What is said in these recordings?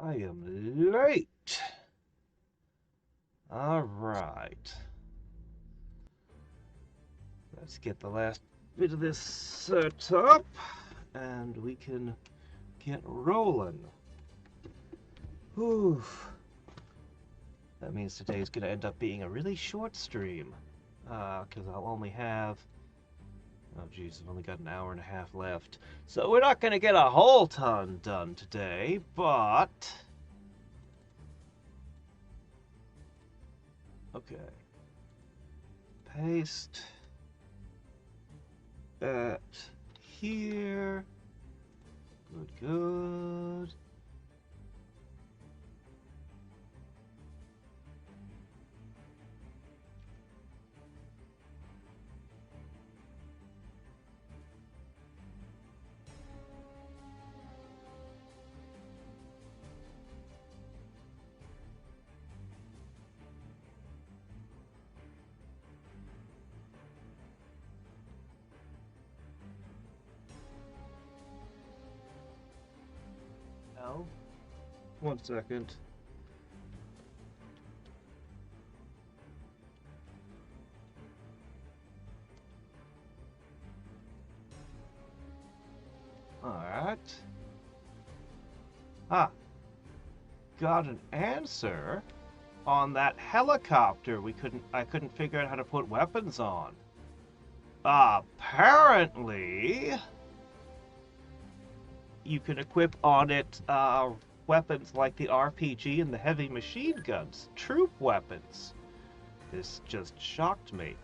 I am late. All right. Let's get the last bit of this set up, and we can get rolling. Whew. That means today's going to end up being a really short stream, because I'll only have... Oh, geez, I've only got an hour and a half left. So we're not going to get a whole ton done today, but... Okay. Paste that here. Good, good. Now, 1 second. Alright. Ah, got an answer on that helicopter. I couldn't figure out how to put weapons on. Apparently, you can equip on it weapons like the RPG and the heavy machine guns, troop weapons. This just shocked me.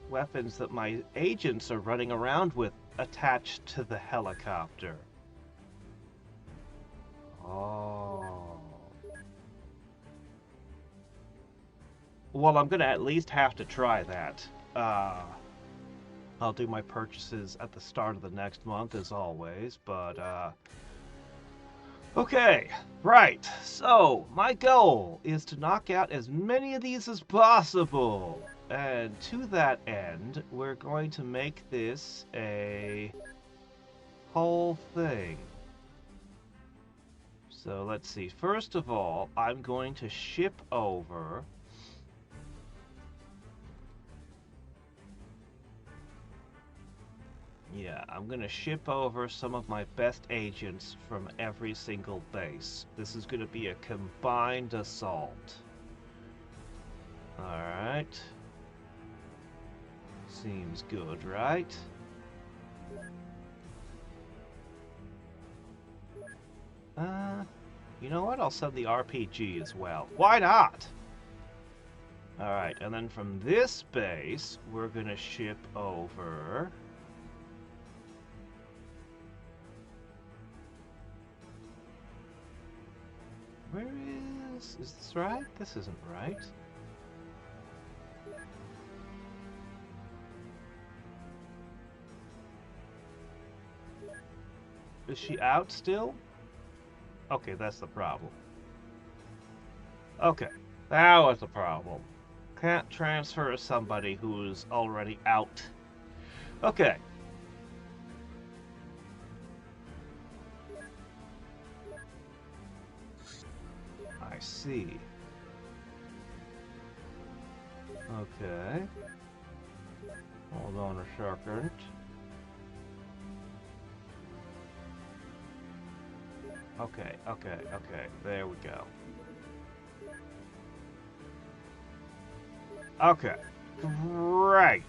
Weapons that my agents are running around with attached to the helicopter. Oh. Well, I'm gonna at least have to try that. I'll do my purchases at the start of the next month, as always, but, okay, right. So, my goal is to knock out as many of these as possible. And to that end, we're going to make this a whole thing. So, let's see. First of all, I'm going to ship over... Yeah, I'm going to ship over some of my best agents from every single base. This is going to be a combined assault. Alright. Seems good, right? You know what? I'll send the RPG as well. Why not? Alright, and then from this base, we're going to ship over... Where is this right? This isn't right. Is she out still? Okay, that's the problem. Okay, that was the problem. Can't transfer somebody who's already out. Okay. I see. Okay. Hold on a second. Okay, okay, okay. There we go. Okay. Great.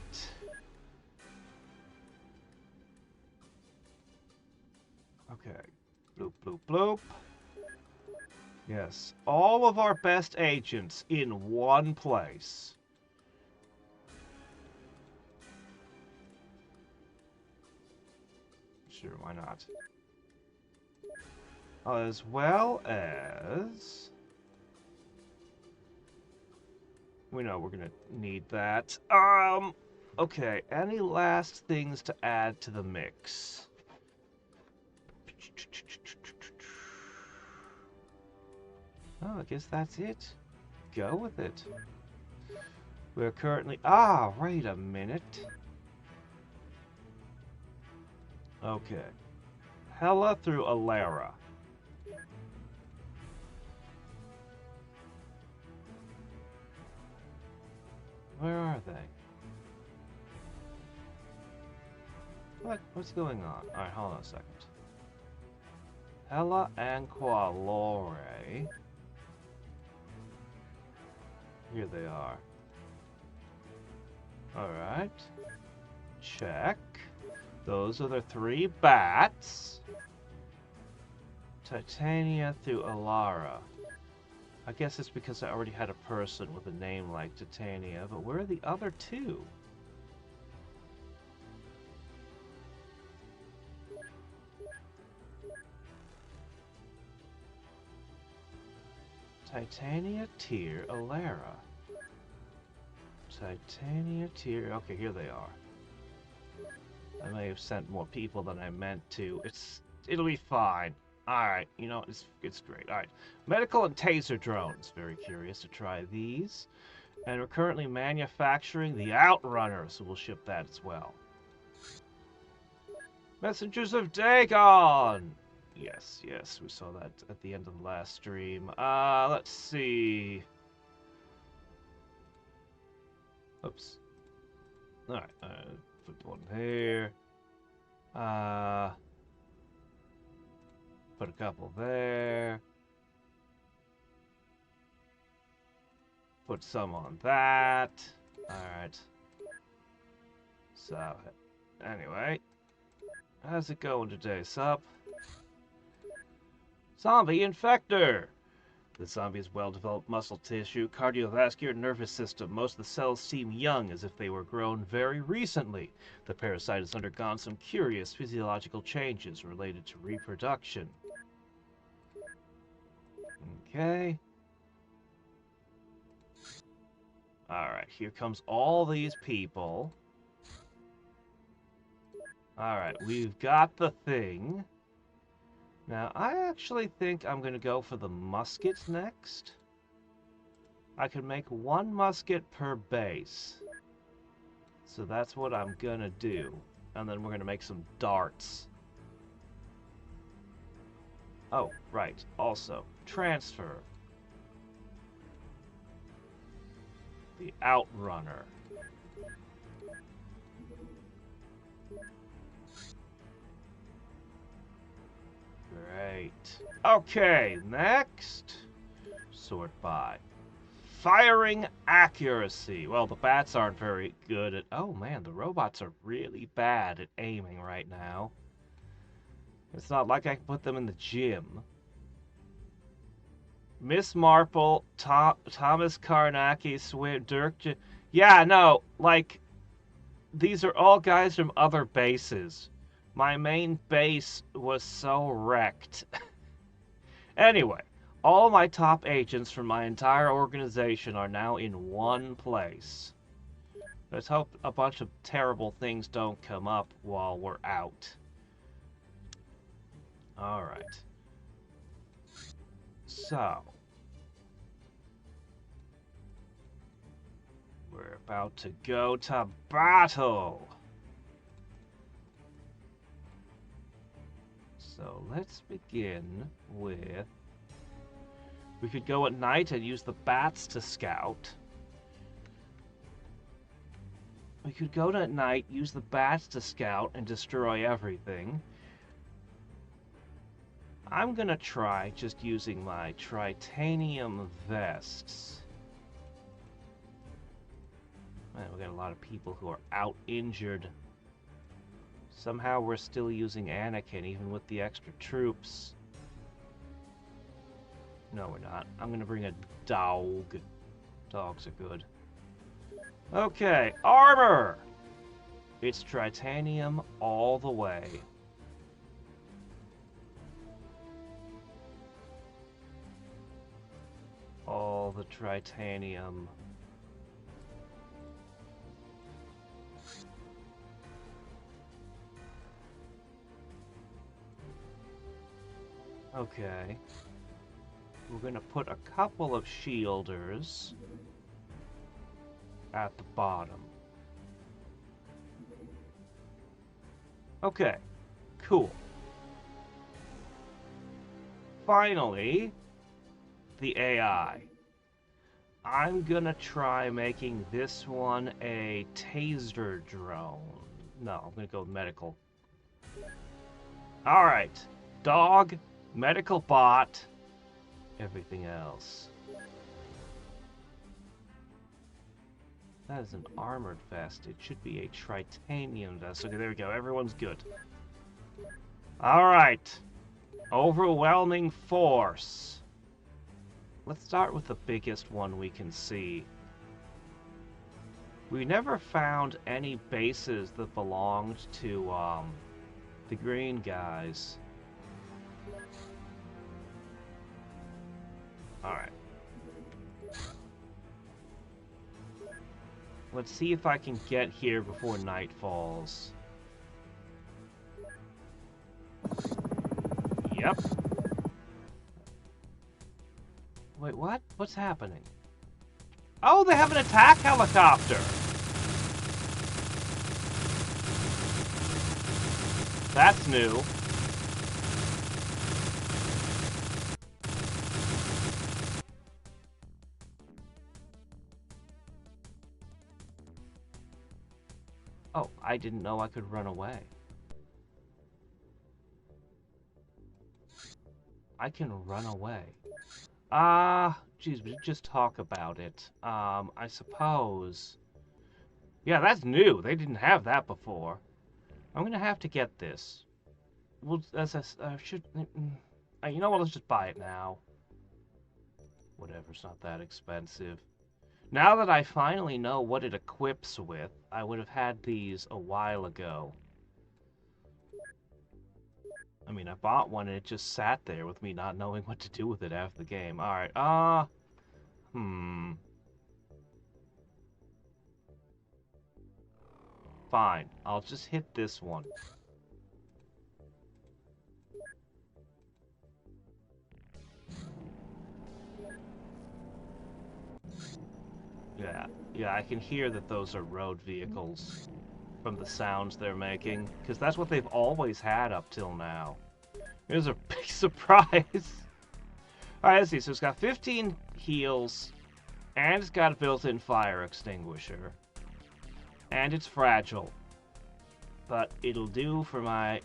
Okay. Bloop, bloop, bloop. Yes. All of our best agents in one place. Sure, why not? As well as... We know we're gonna need that. Okay, any last things to add to the mix? Oh, I guess that's it. Go with it. We're currently... Ah, wait a minute. Okay. Hela through Alara. Where are they? What's going on? Alright, hold on a second. Hella and Qualore. Here they are. Alright. Check. Those are the 3 bats. Titania through Alara. I guess it's because I already had a person with a name like Titania, but where are the other 2? Titania, Tyr, Alara. Titania, Tyr. Okay, here they are. I may have sent more people than I meant to. It'll be fine. Alright, you know, it's great. Alright. Medical and taser drones. Very curious to try these. And we're currently manufacturing the Outrunner, so we'll ship that as well. Messengers of Dagon! Yes, we saw that at the end of the last stream. Let's see. Oops. Alright, put one here. Put a couple there. Put some on that. Alright. So, anyway. How's it going today, sup? Zombie Infector! The zombie has well-developed muscle tissue, cardiovascular, nervous system. Most of the cells seem young, as if they were grown very recently. The parasite has undergone some curious physiological changes related to reproduction. Okay. Alright, here comes all these people. Alright, we've got the thing. Now, I actually think I'm going to go for the musket next. I can make 1 musket per base. So that's what I'm going to do. And then we're going to make some darts. Oh, right. Also, transfer. The Outrunner. Great. Okay, next. Sort by. Firing accuracy. Well, the bats aren't very good at... Oh, man, the robots are really bad at aiming right now. It's not like I can put them in the gym. Miss Marple, Thomas Karnacki, Dirk... Yeah, no, like... These are all guys from other bases. My main base was so wrecked. Anyway, all my top agents from my entire organization are now in one place. Let's hope a bunch of terrible things don't come up while we're out. Alright. So. We're about to go to battle. So let's begin with... We could go at night and use the bats to scout. We could go at night, use the bats to scout, and destroy everything. I'm gonna try just using my tritanium vests. Man, we got a lot of people who are out injured. Somehow we're still using Anakin, even with the extra troops. No, we're not. I'm gonna bring a dog. Dogs are good. Okay, armor! It's tritanium all the way. All the tritanium. Okay. We're gonna put a couple of shielders at the bottom. Okay. Cool. Finally, the AI. I'm gonna try making this one a taser drone. No, I'm gonna go with medical. Alright. Dog, medical bot, everything else. That is an armored vest. It should be a titanium vest. Okay, there we go. Everyone's good. Alright. Overwhelming force. Let's start with the biggest one we can see. We never found any bases that belonged to, the green guys. Alright. Let's see if I can get here before night falls. Yep. Wait, what? What's happening? Oh, they have an attack helicopter! That's new. Oh, I didn't know I could run away. I can run away. Geez, we just talk about it. I suppose... Yeah, that's new. They didn't have that before. I'm gonna have to get this. Well, as I should... you know what, let's just buy it now. Whatever, it's not that expensive. Now that I finally know what it equips with, I would have had these a while ago. I mean, I bought one and it just sat there with me not knowing what to do with it after the game. Alright, Fine, I'll just hit this one. Yeah, I can hear that those are road vehicles from the sounds they're making, because that's what they've always had up till now. Here's a big surprise. Alright, let's see. So it's got 15 heals, and it's got a built-in fire extinguisher. And it's fragile. But it'll do for my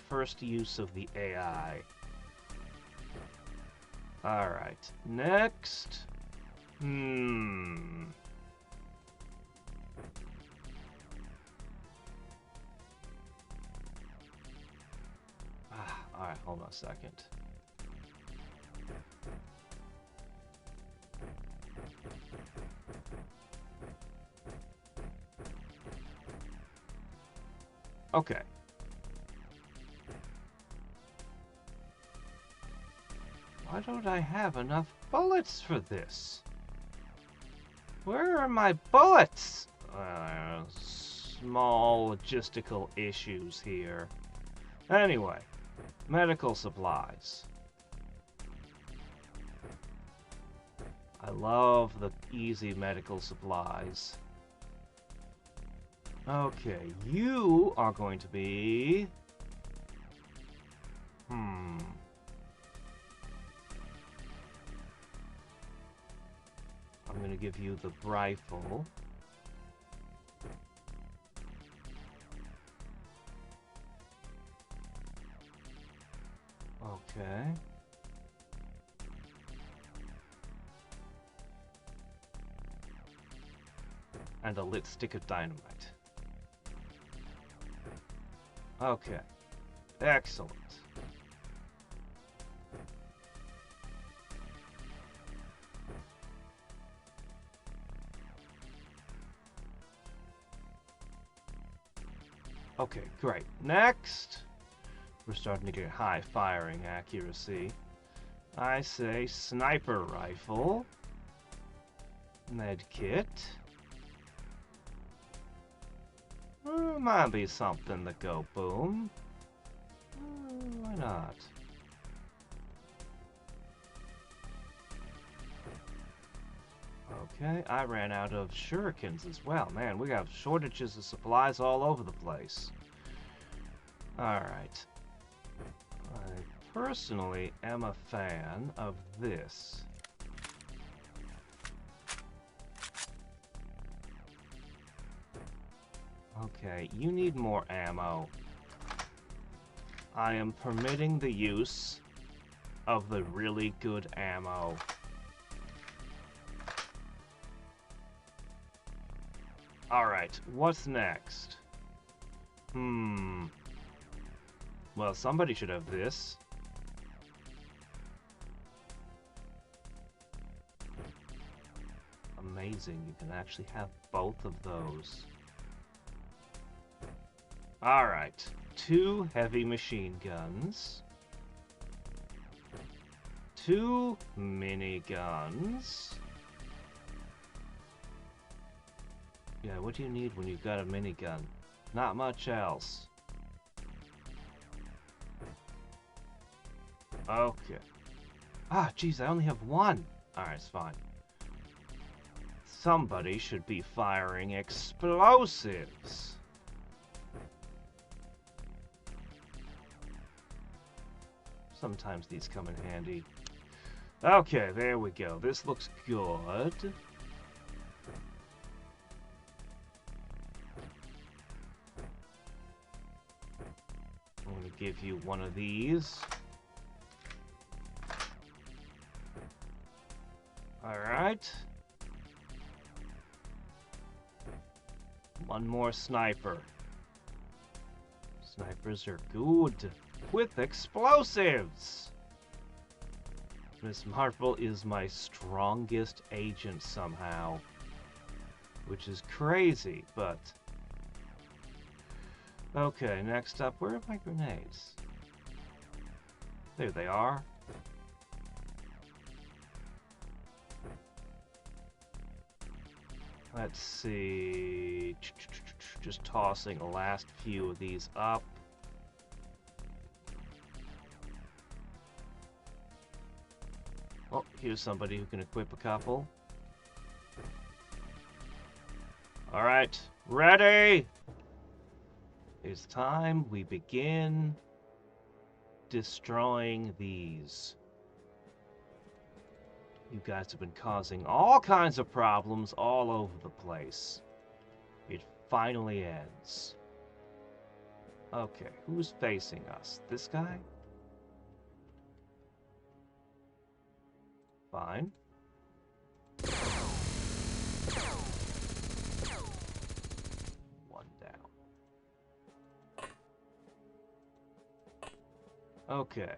first use of the AI. Alright, next. Alright, hold on a second. Okay. Why don't I have enough bullets for this? Where are my bullets? Small logistical issues here. Anyway, medical supplies. I love the easy medical supplies. Okay, you are going to be... I'm going to give you the rifle. Okay. And a lit stick of dynamite. Okay. Excellent. Okay, great. Next, we're starting to get high firing accuracy. I say sniper rifle, med kit. Might be something to go boom. Why not? Okay, I ran out of shurikens as well. Man, we have shortages of supplies all over the place. Alright. I personally am a fan of this. Okay, you need more ammo. I am permitting the use of the really good ammo. Alright, what's next? Well, somebody should have this. Amazing, you can actually have both of those. Alright, 2 heavy machine guns. 2 miniguns. Yeah, what do you need when you've got a minigun? Not much else. Okay. Ah, jeez, I only have 1. Alright, it's fine. Somebody should be firing explosives. Sometimes these come in handy. Okay, there we go. This looks good. I'm going to give you one of these. Alright. One more sniper. Snipers are good with explosives. Miss Marvel is my strongest agent somehow, which is crazy, but okay, next up, where are my grenades? There they are. Let's see, just tossing the last few of these up. Oh, here's somebody who can equip a couple. Alright, ready! It's time we begin destroying these. You guys have been causing all kinds of problems all over the place. It finally ends. Okay, who's facing us? This guy? Fine. One down. Okay.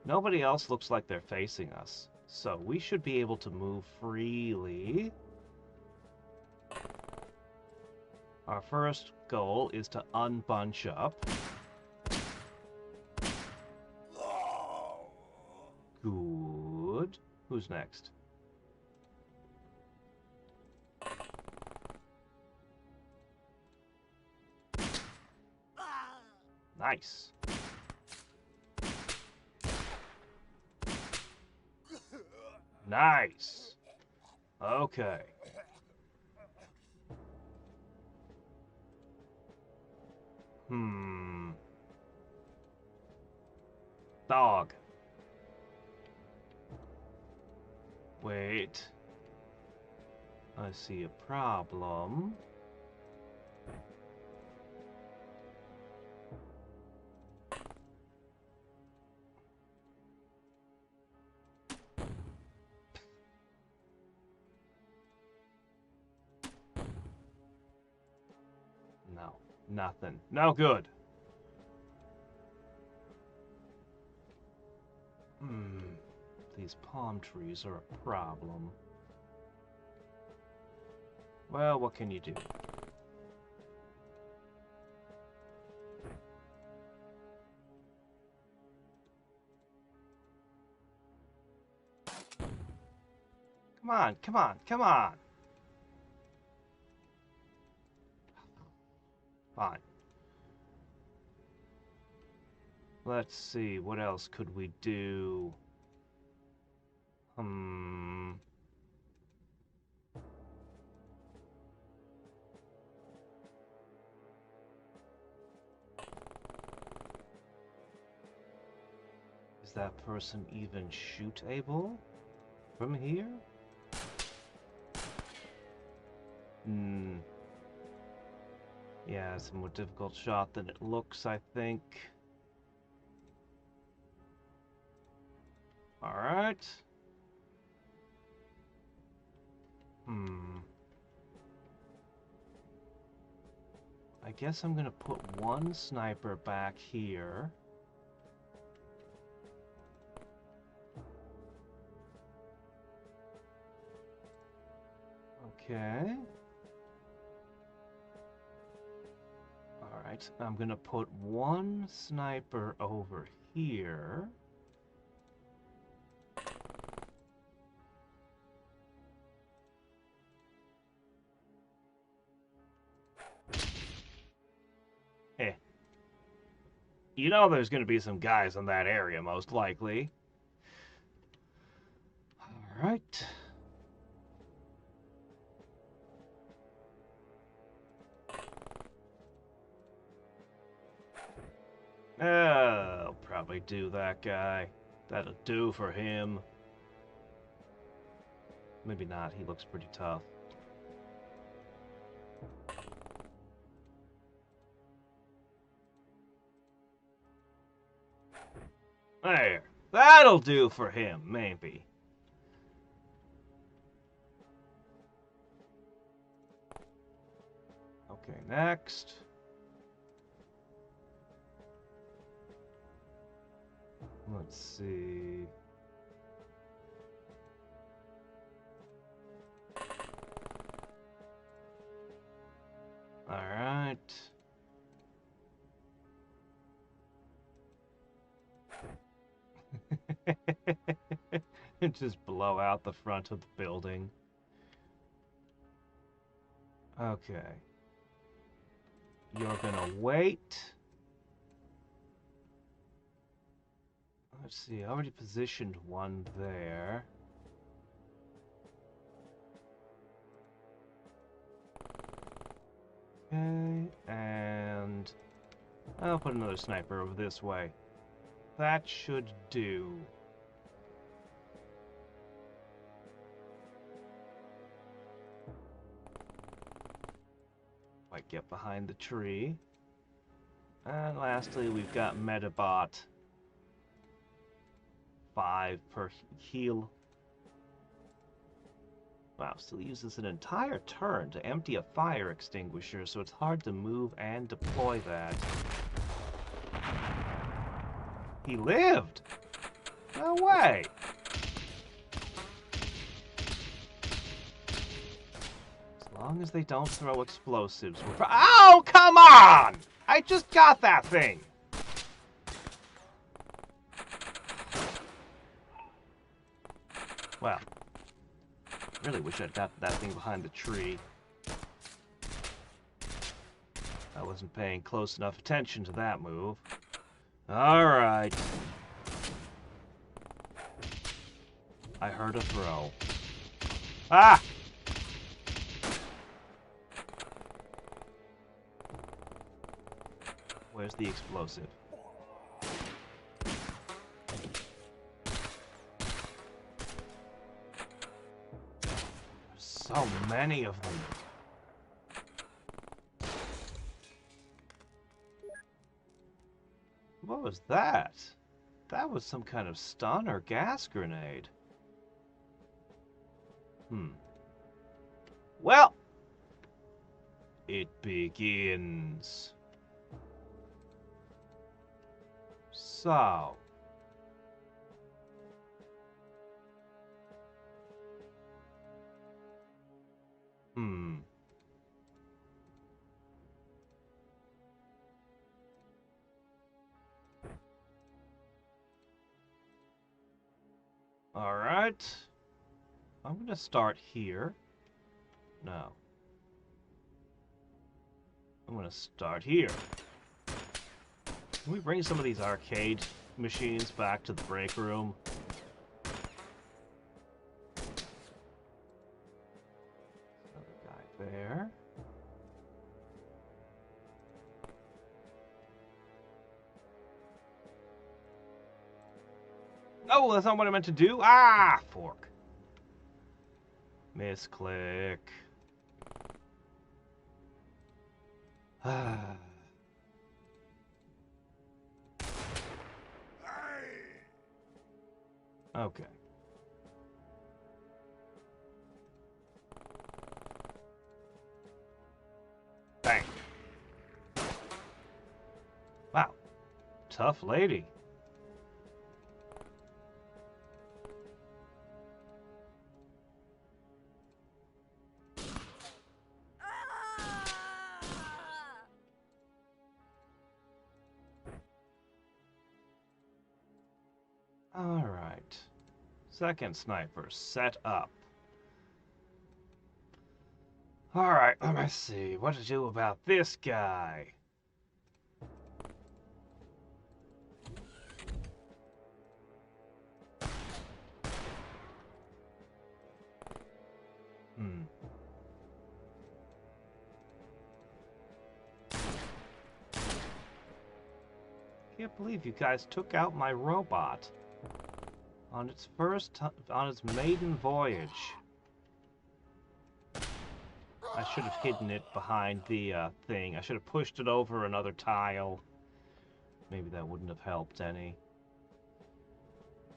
Nobody else looks like they're facing us, so we should be able to move freely. Our first goal is to unbunch up. Good. Who's next? Nice. Nice. Okay. Dog. Wait. I see a problem. No, nothing. No good. These palm trees are a problem. Well, what can you do? Come on, come on, come on! Fine. Let's see, what else could we do? Is that person even shootable from here? Yeah, it's a more difficult shot than it looks, I think. Alright. I guess I'm gonna put one sniper back here. Okay. Alright, I'm gonna put one sniper over here. Eh. You know there's gonna be some guys in that area, most likely. Alright. I'll probably do that guy. That'll do for him. Maybe not, he looks pretty tough. There. That'll do for him, maybe. Okay, next. Let's see. All right. Just blow out the front of the building. Okay. You're gonna wait. Let's see, I already positioned one there. Okay, and I'll put another sniper over this way. That should do. Might get behind the tree. And lastly, we've got Metabot. 5 per heal. Wow, still uses an entire turn to empty a fire extinguisher, so it's hard to move and deploy that. He lived! No way! As long as they don't throw explosives, we're... Oh, come on! I just got that thing! Well, really wish I'd got that thing behind the tree. I wasn't paying close enough attention to that move. Alright. I heard a throw. Ah! Where's the explosive? So many of them. What was that? That was some kind of stun or gas grenade. Well, it begins. So. Alright. I'm going to start here. No. I'm going to start here. Can we bring some of these arcade machines back to the break room? Another guy there. Oh, that's not what I meant to do. Ah, fork. Misclick. Okay. Bang. Wow. Tough lady. Alright. Second sniper set up. Alright, let me see. What to do about this guy? Can't believe you guys took out my robot on its maiden voyage. I should have hidden it behind the thing. I should have pushed it over another tile. Maybe that wouldn't have helped any.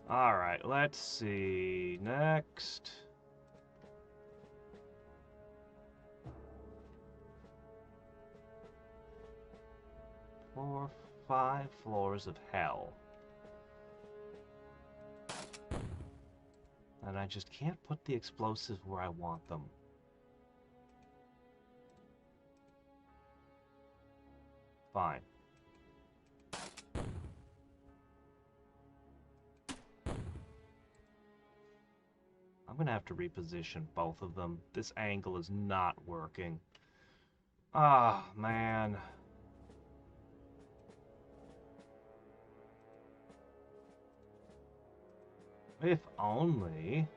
Alright, let's see. Next. Four, 5 floors of hell. And I just can't put the explosives where I want them. Fine. I'm gonna have to reposition both of them. This angle is not working. Ah, man. If only...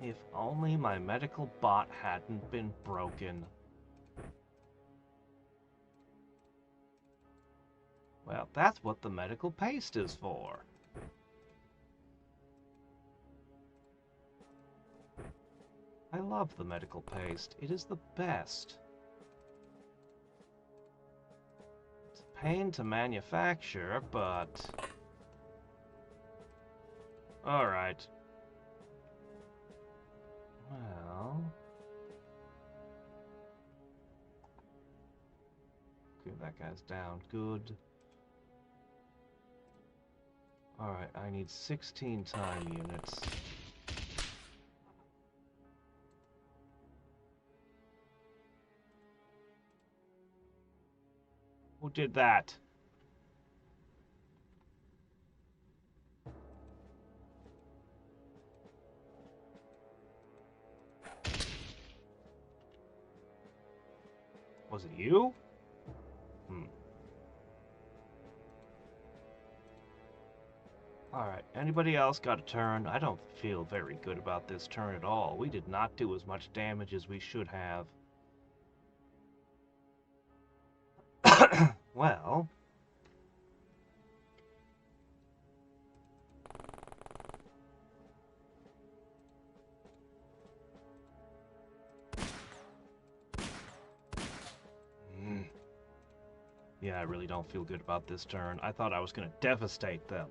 If only my medical bot hadn't been broken. Well, that's what the medical paste is for. I love the medical paste. It is the best. It's a pain to manufacture, but... Alright. Well... Okay, that guy's down. Good. Alright, I need 16 time units. Who did that? Was it you? Alright, anybody else got a turn? I don't feel very good about this turn at all. We did not do as much damage as we should have. Well... Yeah, I really don't feel good about this turn. I thought I was going to devastate them.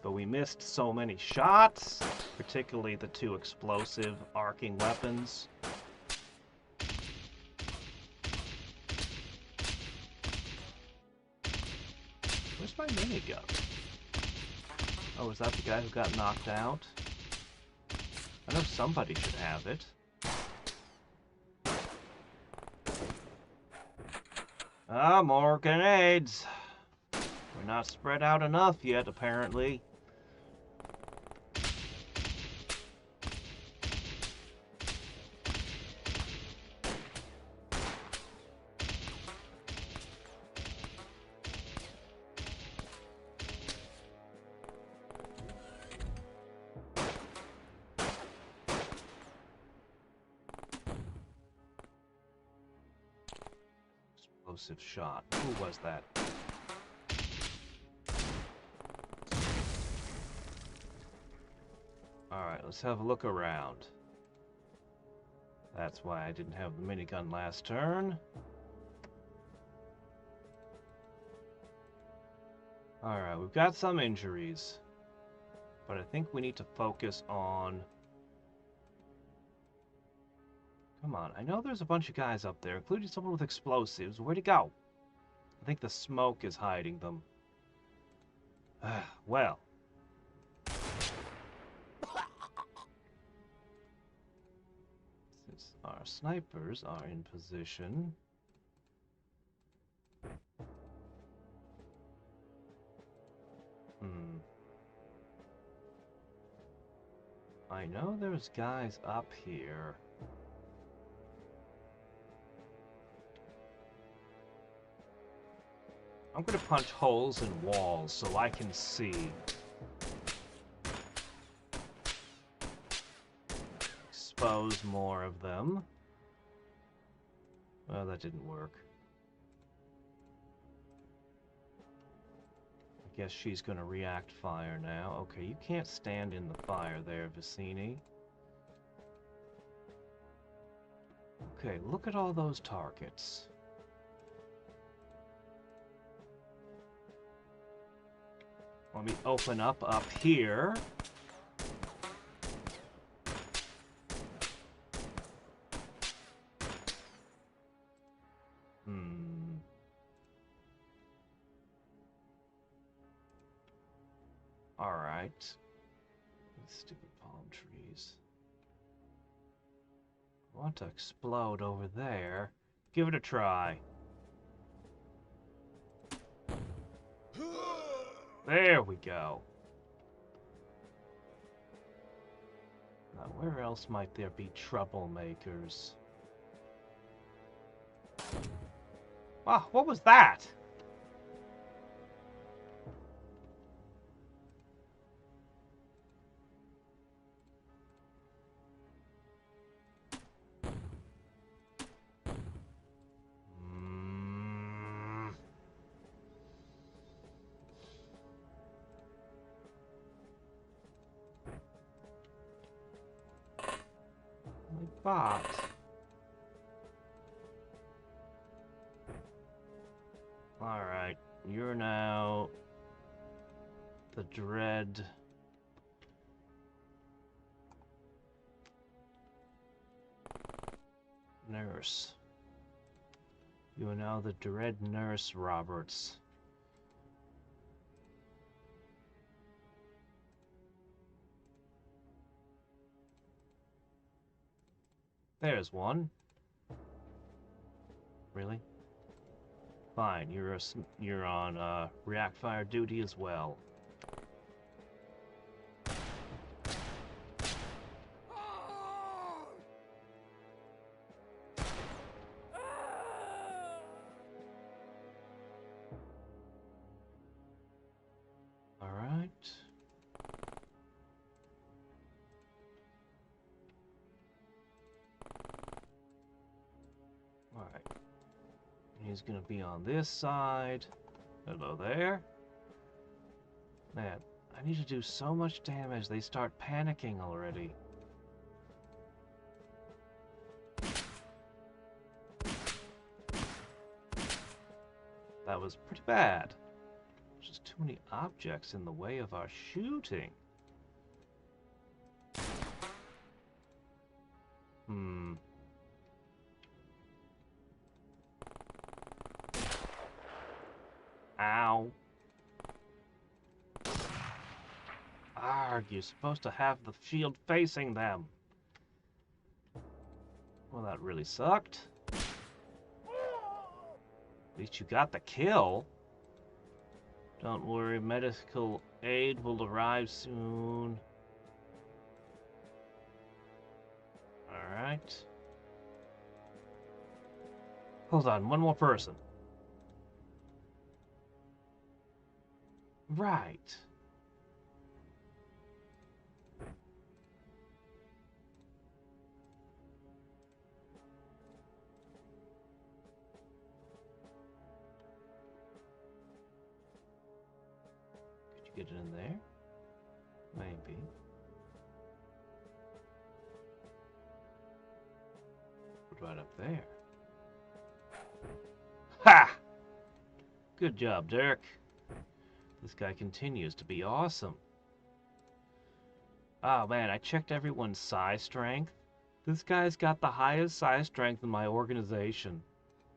But we missed so many shots, particularly the 2 explosive arcing weapons. Where's my minigun? Oh, is that the guy who got knocked out? I know somebody should have it. Ah, more grenades. We're not spread out enough yet, apparently. Explosive shot. Who was that? Let's have a look around. That's why I didn't have the minigun last turn. Alright, we've got some injuries. But I think we need to focus on... Come on, I know there's a bunch of guys up there, including someone with explosives. Where'd he go? I think the smoke is hiding them. Well. Since our snipers are in position... I know there's guys up here. I'm gonna punch holes in walls so I can see. Expose more of them. Well, that didn't work. I guess she's gonna react fire now. Okay, you can't stand in the fire there, Vicini. Okay, look at all those targets. Let me open up here. Alright. These stupid palm trees. I want to explode over there. Give it a try. There we go. Now, where else might there be troublemakers? Ah, what was that? But alright, you're now the Dread Nurse. You are now the Dread Nurse Roberts. There's one. Really? Fine, you're on react fire duty as well. All right. Alright. He's gonna be on this side. Hello there. Man, I need to do so much damage, they start panicking already. That was pretty bad. There's just too many objects in the way of our shooting. Ow. Arg, you're supposed to have the shield facing them. Well, that really sucked. At least you got the kill. Don't worry, medical aid will arrive soon. Alright. Hold on, one more person. Right. Could you get it in there? Maybe. right up there. Ha! Good job, Dirk. This guy continues to be awesome. Oh man, I checked everyone's psi strength. This guy's got the highest psi strength in my organization.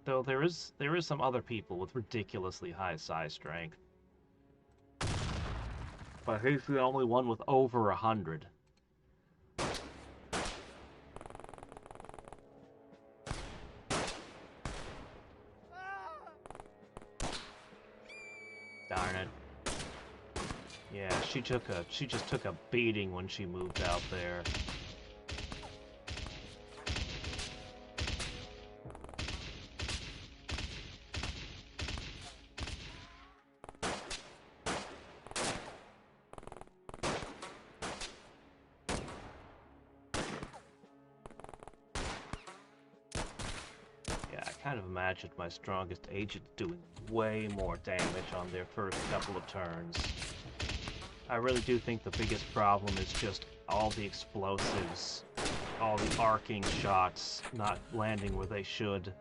Though there is some other people with ridiculously high psi strength. But he's the only one with over 100. Darn it. Yeah, she just took a beating when she moved out there. I kind of imagined my strongest agent doing way more damage on their first couple of turns. I really do think the biggest problem is just all the explosives, all the arcing shots not landing where they should.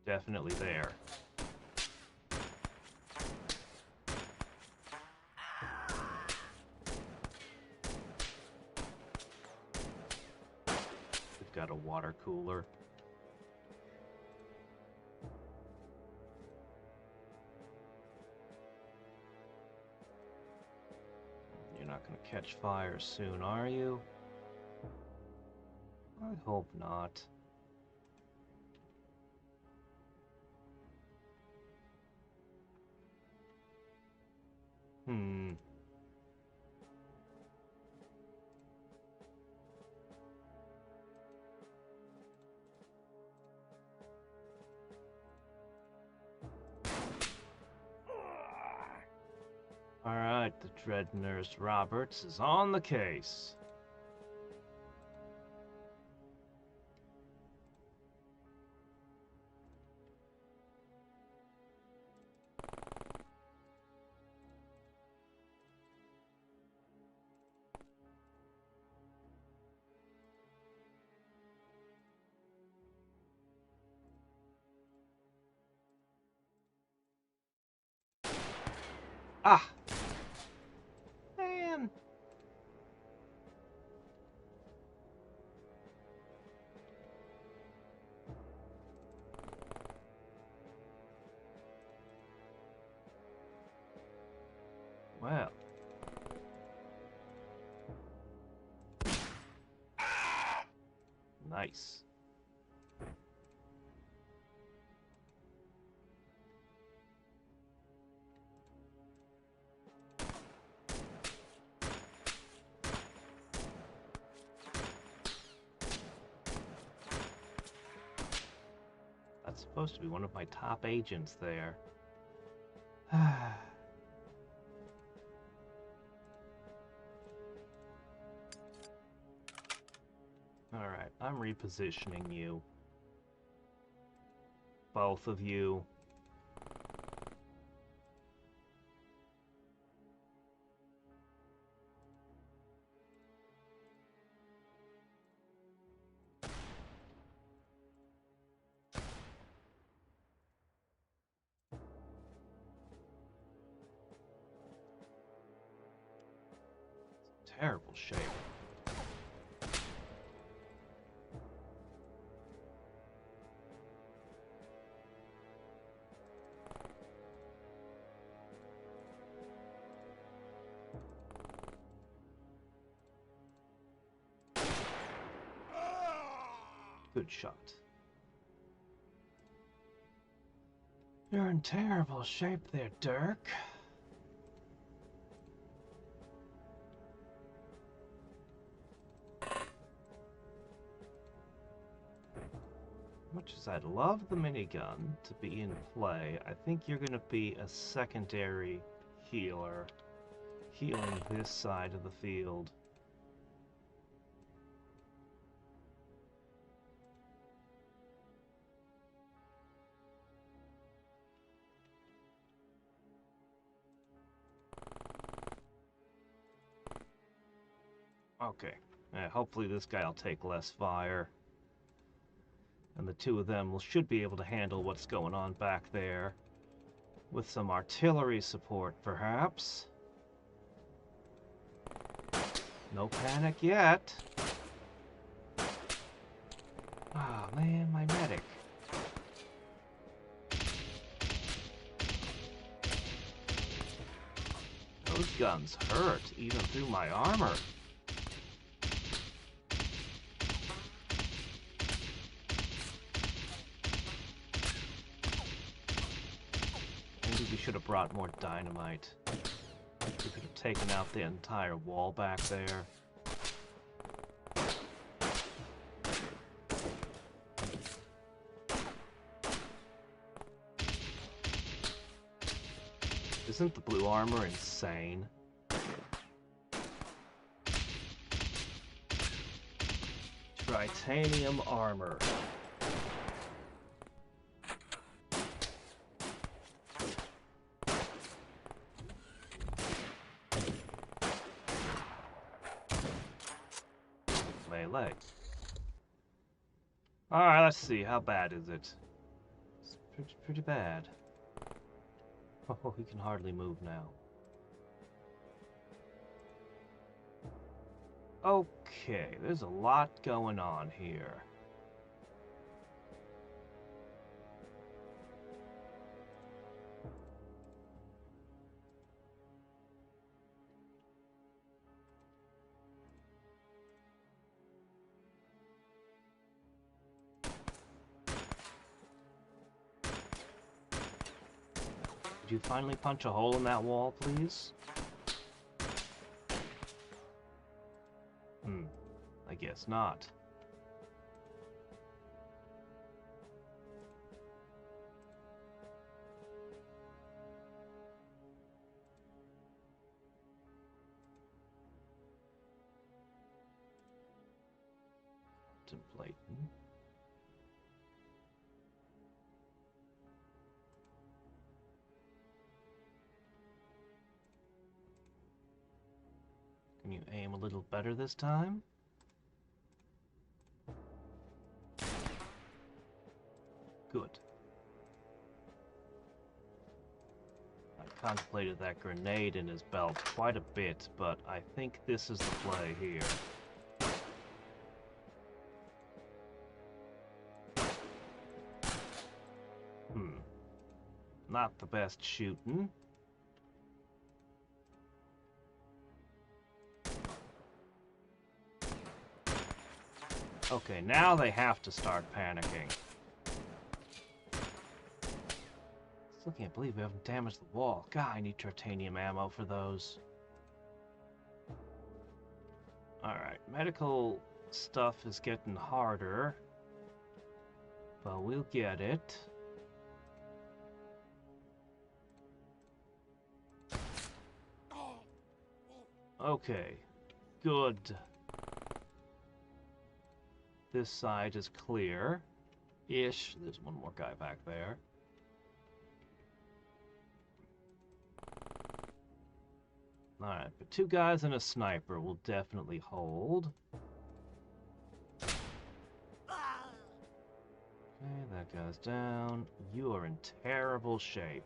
Definitely there. We've got a water cooler. You're not going to catch fire soon, are you? I hope not. Alright, the Dread Nurse Roberts is on the case. Ah! Man! Well. Nice. That's supposed to be one of my top agents there. Alright, I'm repositioning you. Both of you. Terrible shape. Good shot. You're in terrible shape there, Dirk. Much as I'd love the minigun to be in play, I think you're going to be a secondary healer, healing this side of the field. Okay. Hopefully this guy will take less fire. And the two of them should be able to handle what's going on back there. With some artillery support, perhaps. No panic yet. Ah, man, my medic. Those guns hurt, even through my armor. Maybe we should have brought more dynamite. We could have taken out the entire wall back there. Isn't the blue armor insane? Titanium armor. Melee. Alright, let's see. How bad is it? It's pretty bad. Oh, he can hardly move now. Okay, there's a lot going on here. Could you finally punch a hole in that wall, please? I guess not. Contemplating. Can you aim a little better this time? Good. I contemplated that grenade in his belt quite a bit, but I think this is the play here. Not the best shooting. Okay, now they have to start panicking. Still can't believe we haven't damaged the wall. God, I need titanium ammo for those. Alright, medical stuff is getting harder. But we'll get it. Okay, good. This side is clear-ish. There's one more guy back there. Alright, but two guys and a sniper will definitely hold. Okay, that guy's down. You are in terrible shape.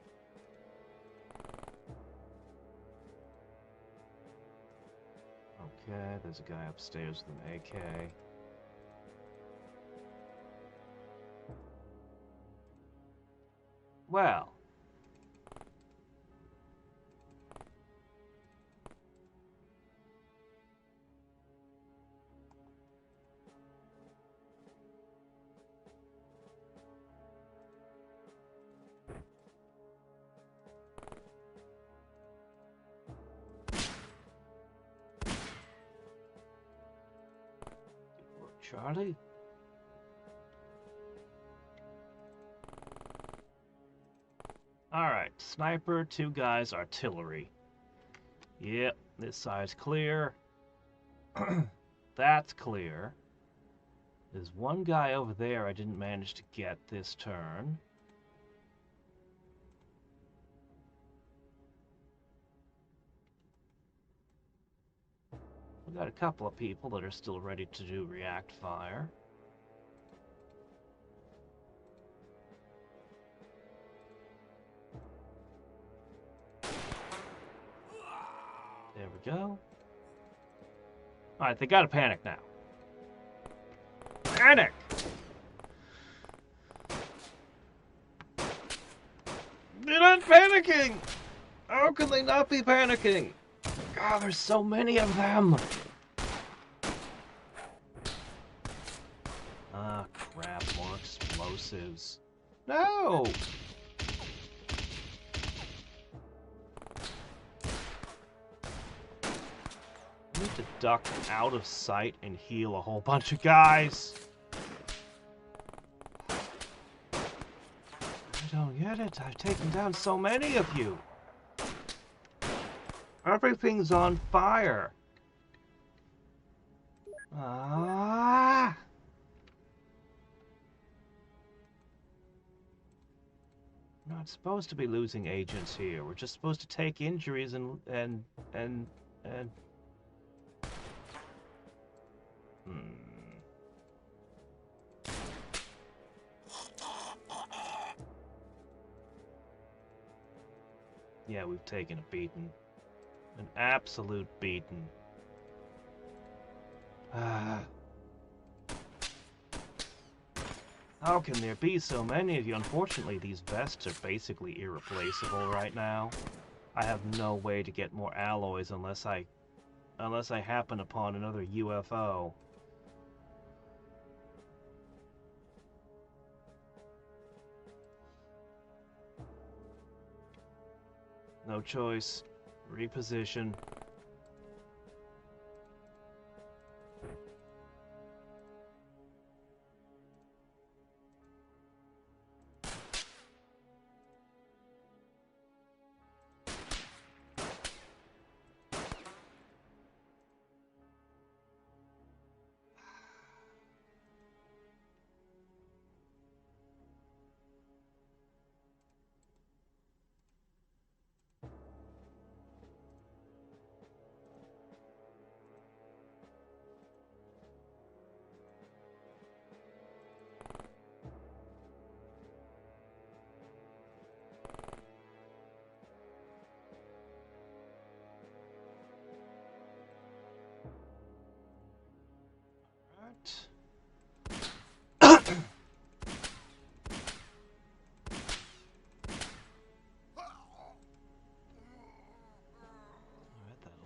Okay, there's a guy upstairs with an AK. Well. Charlie? Alright, sniper, two guys, artillery. Yep, this side's clear. That's clear. There's one guy over there I didn't manage to get this turn. We got a couple of people that are still ready to do react fire. There we go. Alright, they gotta panic now. Panic! They're not panicking! How can they not be panicking? God, there's so many of them! Ah, crap, more explosives. No! I need to duck out of sight and heal a whole bunch of guys. I don't get it. I've taken down so many of you. Everything's on fire. Ah! We're not supposed to be losing agents here. We're just supposed to take injuries and Yeah, we've taken a beating. An absolute beating. How can there be so many of you? Unfortunately, these vests are basically irreplaceable right now. I have no way to get more alloys unless I happen upon another UFO. No choice. Reposition.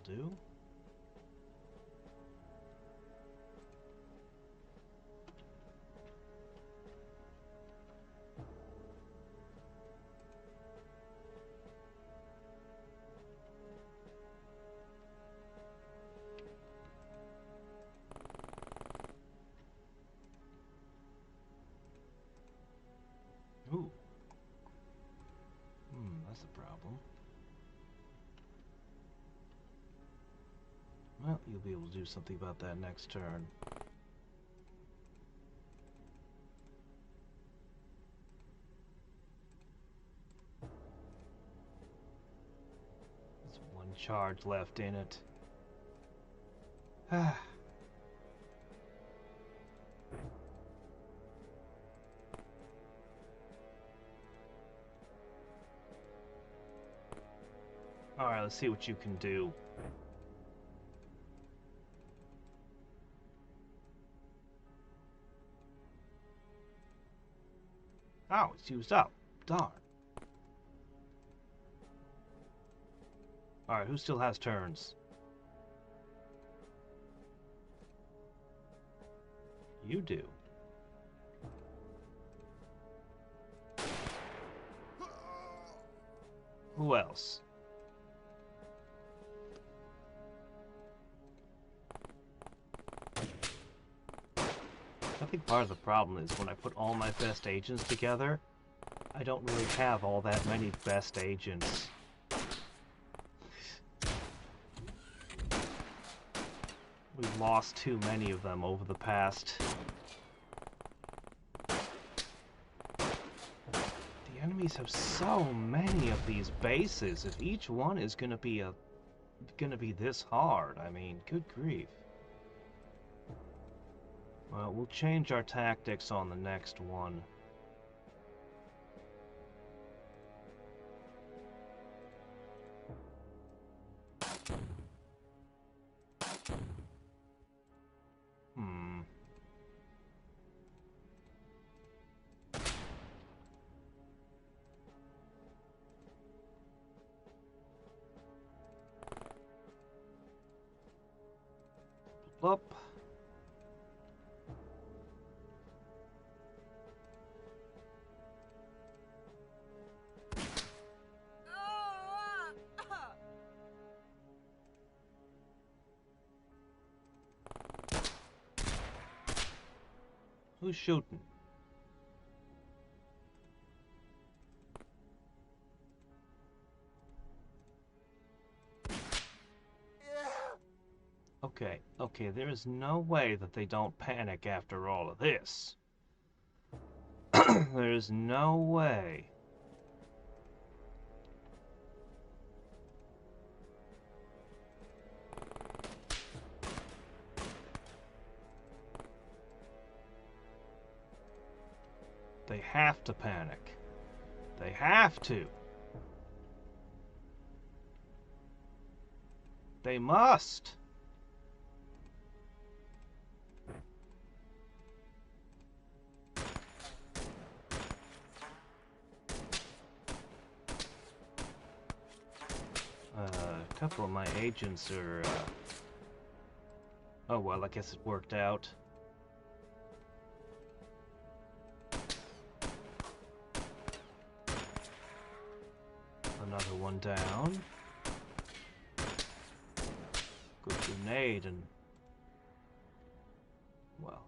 Do. Ooh. That's a problem. Well, you'll be able to do something about that next turn. There's one charge left in it. Alright, let's see what you can do. Oh, it's used up. Darn. Alright, who still has turns? You do. Who else? I think part of the problem is when I put all my best agents together, I don't really have all that many best agents. We've lost too many of them over the past. The enemies have so many of these bases. If each one is going to be a gonna be this hard. I mean, good grief. Well, we'll change our tactics on the next one. Up. Who's shooting? Okay, there is no way that they don't panic after all of this. There's no way. They have to panic. They have to. They must. A couple of my agents are, oh well, I guess it worked out. Another one down. Good grenade and... well.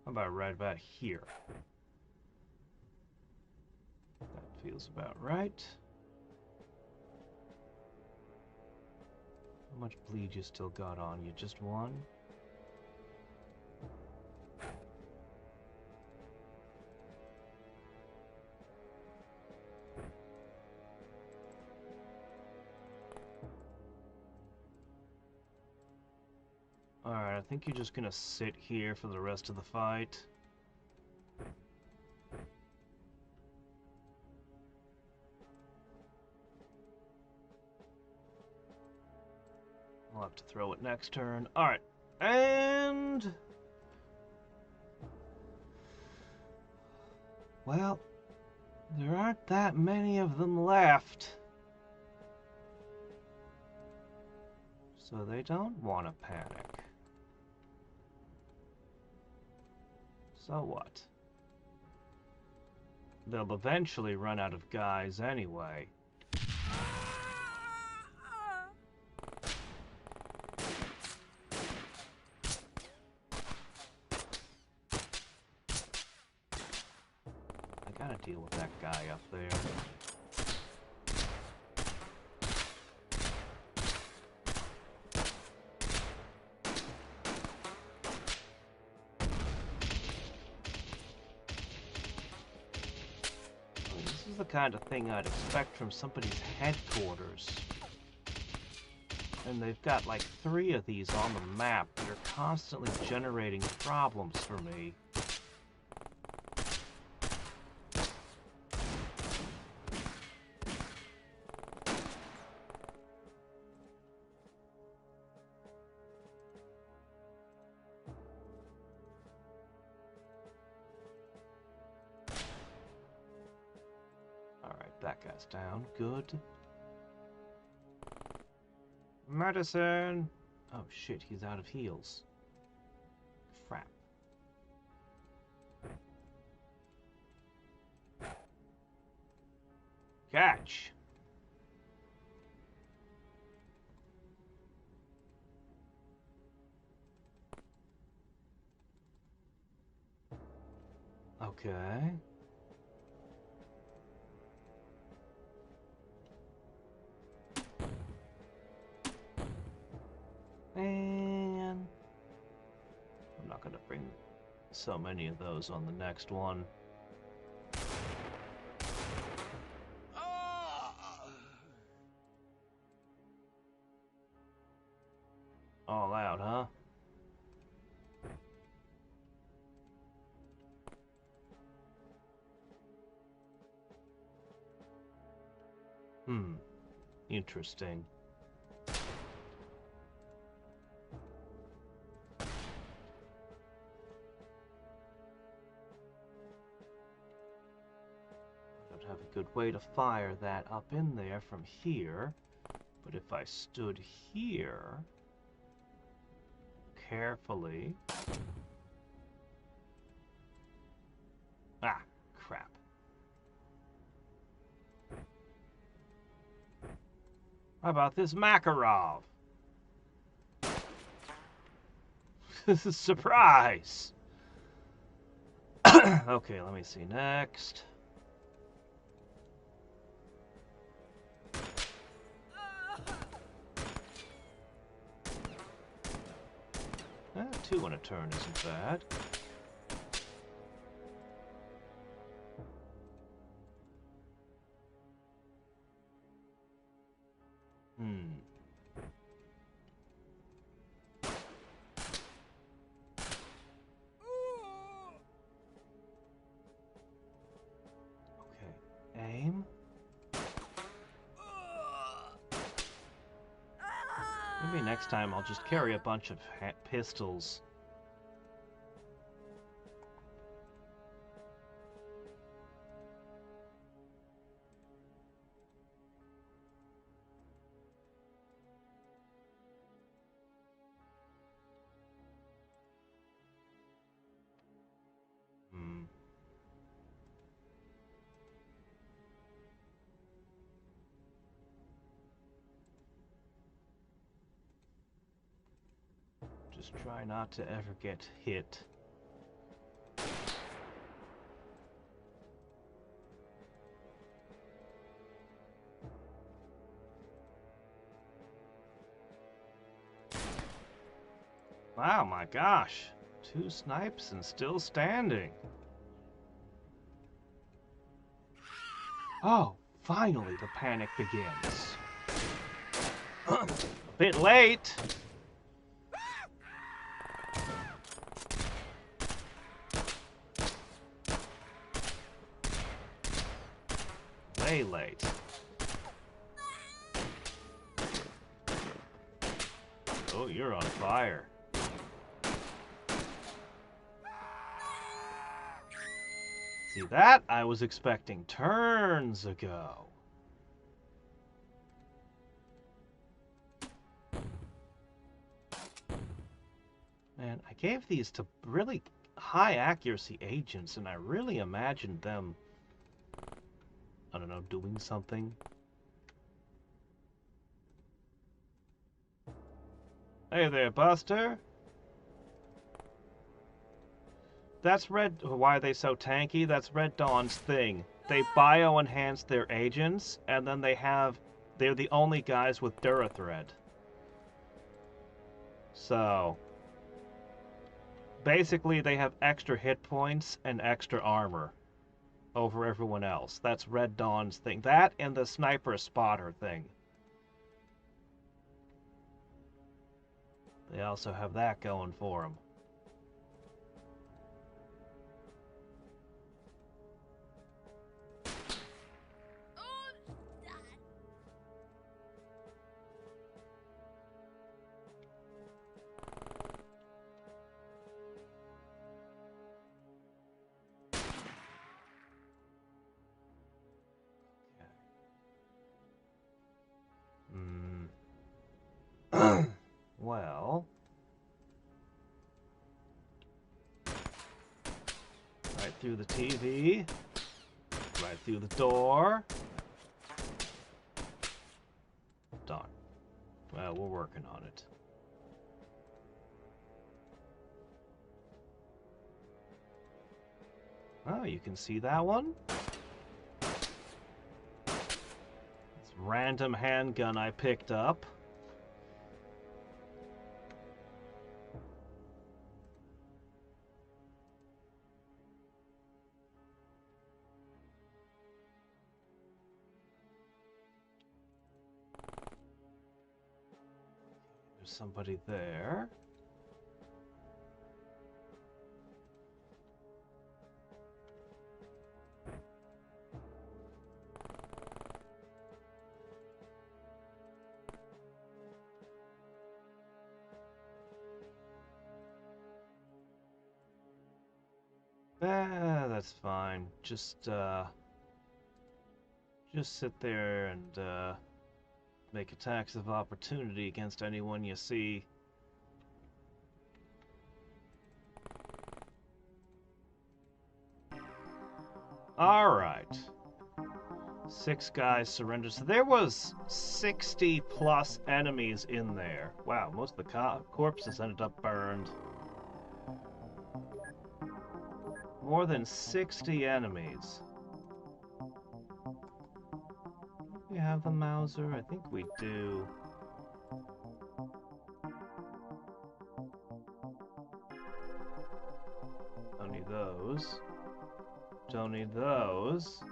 How about right about here? That feels about right. How much bleed you still got on you? Just one? Alright, I think you're just gonna sit here for the rest of the fight. I'll have to throw it next turn. Alright, and... well, there aren't that many of them left. So they don't want to panic. So what? They'll eventually run out of guys anyway. I gotta deal with that guy up there. The kind of thing I'd expect from somebody's headquarters. And they've got like 3 of these on the map that are constantly generating problems for me. That guy's down. Good. Medicine! Oh shit, he's out of heals. Crap. Catch! Okay. And I'm not gonna so many of those on the next one. All out, huh? Interesting. Don't have a good way to fire that up in there from here, but if I stood here carefully... Ah, crap. How about this Makarov? Surprise! Okay, let me see next. Two in a turn isn't bad. Okay, aim. Maybe next time I'll just carry a bunch of pistols. Just try not to ever get hit. Wow, my gosh. 2 snipes and still standing. Oh, finally the panic begins. A bit late. Way late. Oh, you're on fire. See that? I was expecting turns ago. Man, I gave these to really high accuracy agents, and I really imagined them, I don't know, doing something. Hey there, Buster. That's Red... Why are they so tanky? That's Red Dawn's thing. They bio-enhance their agents, and then they're the only guys with Durathread. So... basically, they have extra hit points and extra armor over everyone else. That's Red Dawn's thing. That and the Sniper Spotter thing. They also have that going for them. Well... right through the TV. Right through the door. Darn. Well, we're working on it. Oh, you can see that one? This random handgun I picked up. There's somebody there. That's fine. Just sit there and make attacks of opportunity against anyone you see. Alright. 6 guys surrendered. So there was 60 plus enemies in there. Wow, most of the corpses ended up burned. More than 60 enemies. We have the Mauser? I think we do. Don't need those. Don't need those.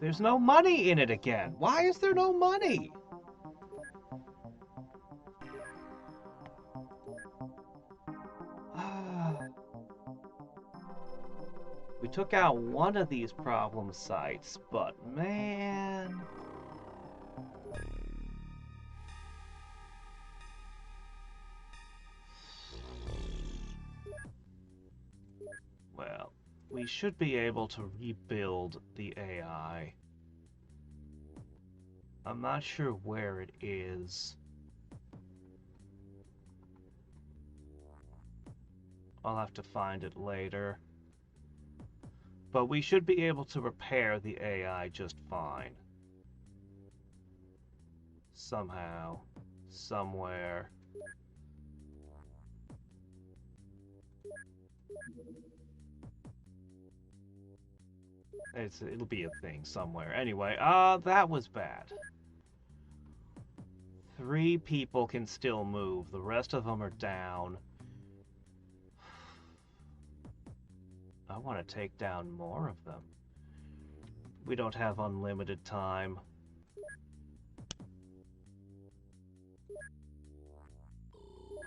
There's no money in it again. Why is there no money? We took out one of these problem sites, but man... Well, we should be able to rebuild the AI. I'm not sure where it is. I'll have to find it later. But we should be able to repair the AI just fine. Somehow. Somewhere. It'll be a thing somewhere. Anyway, that was bad. 3 people can still move. The rest of them are down. I want to take down more of them. We don't have unlimited time.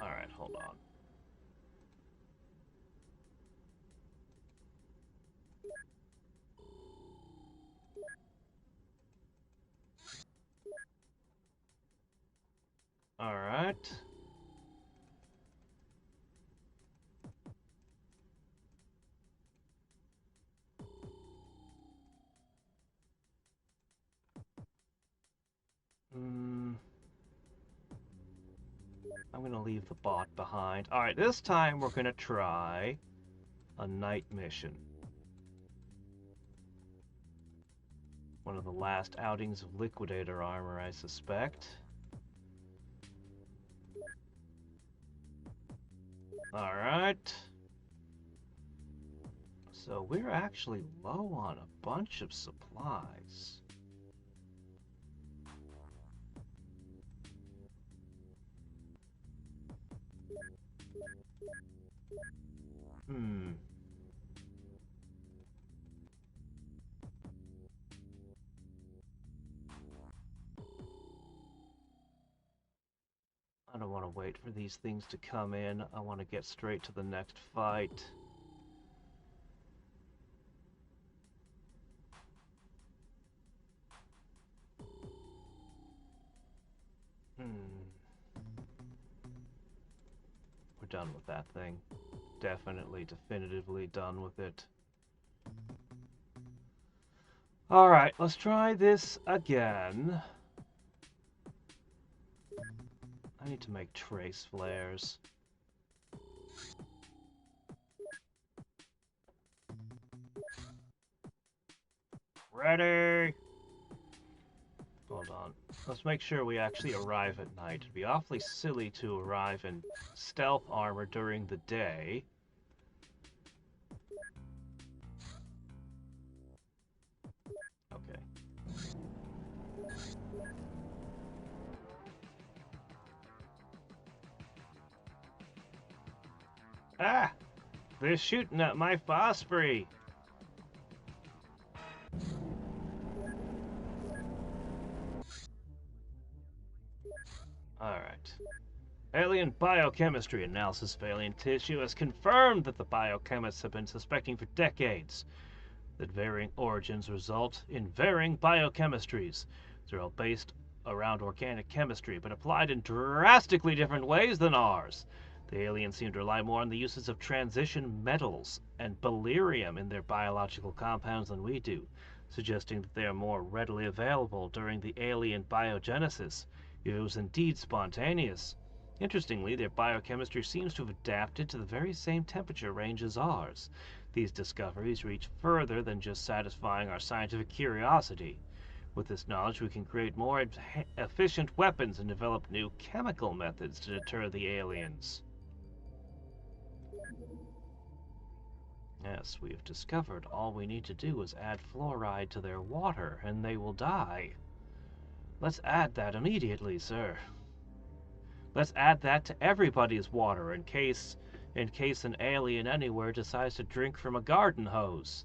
Alright, hold on. Alright. I'm going to leave the bot behind. Alright, this time we're going to try a night mission. One of the last outings of Liquidator armor, I suspect. Alright. So we're actually low on a bunch of supplies. I don't want to wait for these things to come in. I want to get straight to the next fight. We're done with that thing. Definitely, definitively done with it. Alright, let's try this again. I need to make trace flares. Ready! Hold on. Let's make sure we actually arrive at night. It'd be awfully silly to arrive in stealth armor during the day. Okay. Ah! They're shooting at my phosphorus! Alright. Alien biochemistry analysis of alien tissue has confirmed that the biochemists have been suspecting for decades that varying origins result in varying biochemistries. They're all based around organic chemistry, but applied in drastically different ways than ours. The aliens seem to rely more on the uses of transition metals and beryllium in their biological compounds than we do, suggesting that they are more readily available during the alien biogenesis, if it was indeed spontaneous. Interestingly, their biochemistry seems to have adapted to the very same temperature range as ours. These discoveries reach further than just satisfying our scientific curiosity. With this knowledge, we can create more efficient weapons and develop new chemical methods to deter the aliens. Yes, we have discovered all we need to do is add fluoride to their water, and they will die. Let's add that immediately, sir. Let's add that to everybody's water in case an alien anywhere decides to drink from a garden hose.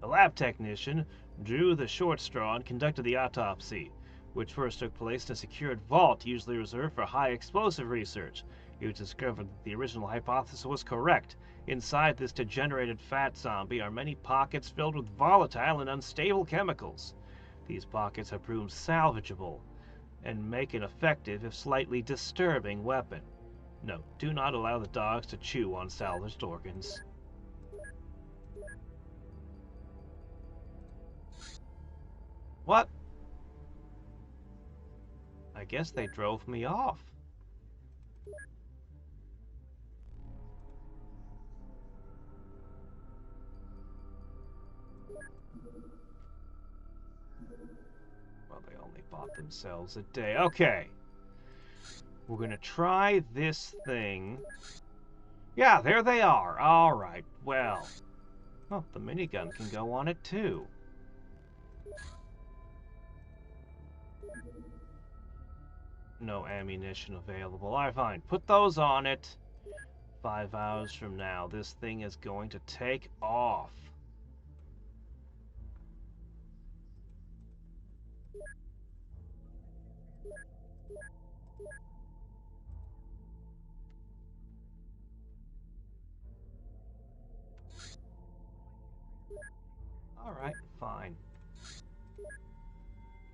The lab technician drew the short straw and conducted the autopsy, which first took place in a secured vault usually reserved for high explosive research. It was discovered that the original hypothesis was correct. Inside this degenerated fat zombie are many pockets filled with volatile and unstable chemicals. These pockets have proven salvageable and make an effective, if slightly disturbing, weapon. No, do not allow the dogs to chew on salvaged organs. What? I guess they drove me off. Well, they only bought themselves a day. Okay. We're gonna try this thing. Yeah, there they are. Alright, well. Oh, the minigun can go on it too. No ammunition available. Alright, fine. Put those on it. 5 hours from now, this thing is going to take off. Alright, fine.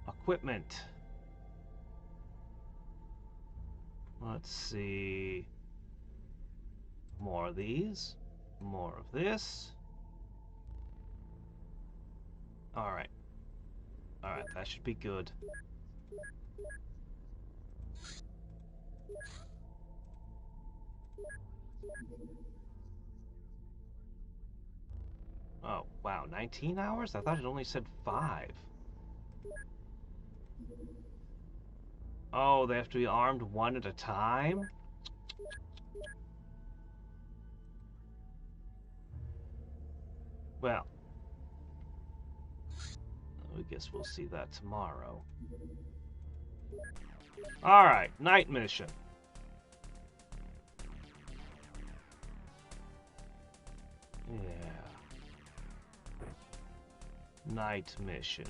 Equipment. Let's see. More of these. More of this. Alright. Alright, that should be good. Oh, wow, 19 hours? I thought it only said 5. Oh, they have to be armed one at a time? Well, I guess we'll see that tomorrow. Alright, night mission. Yeah. Night mission.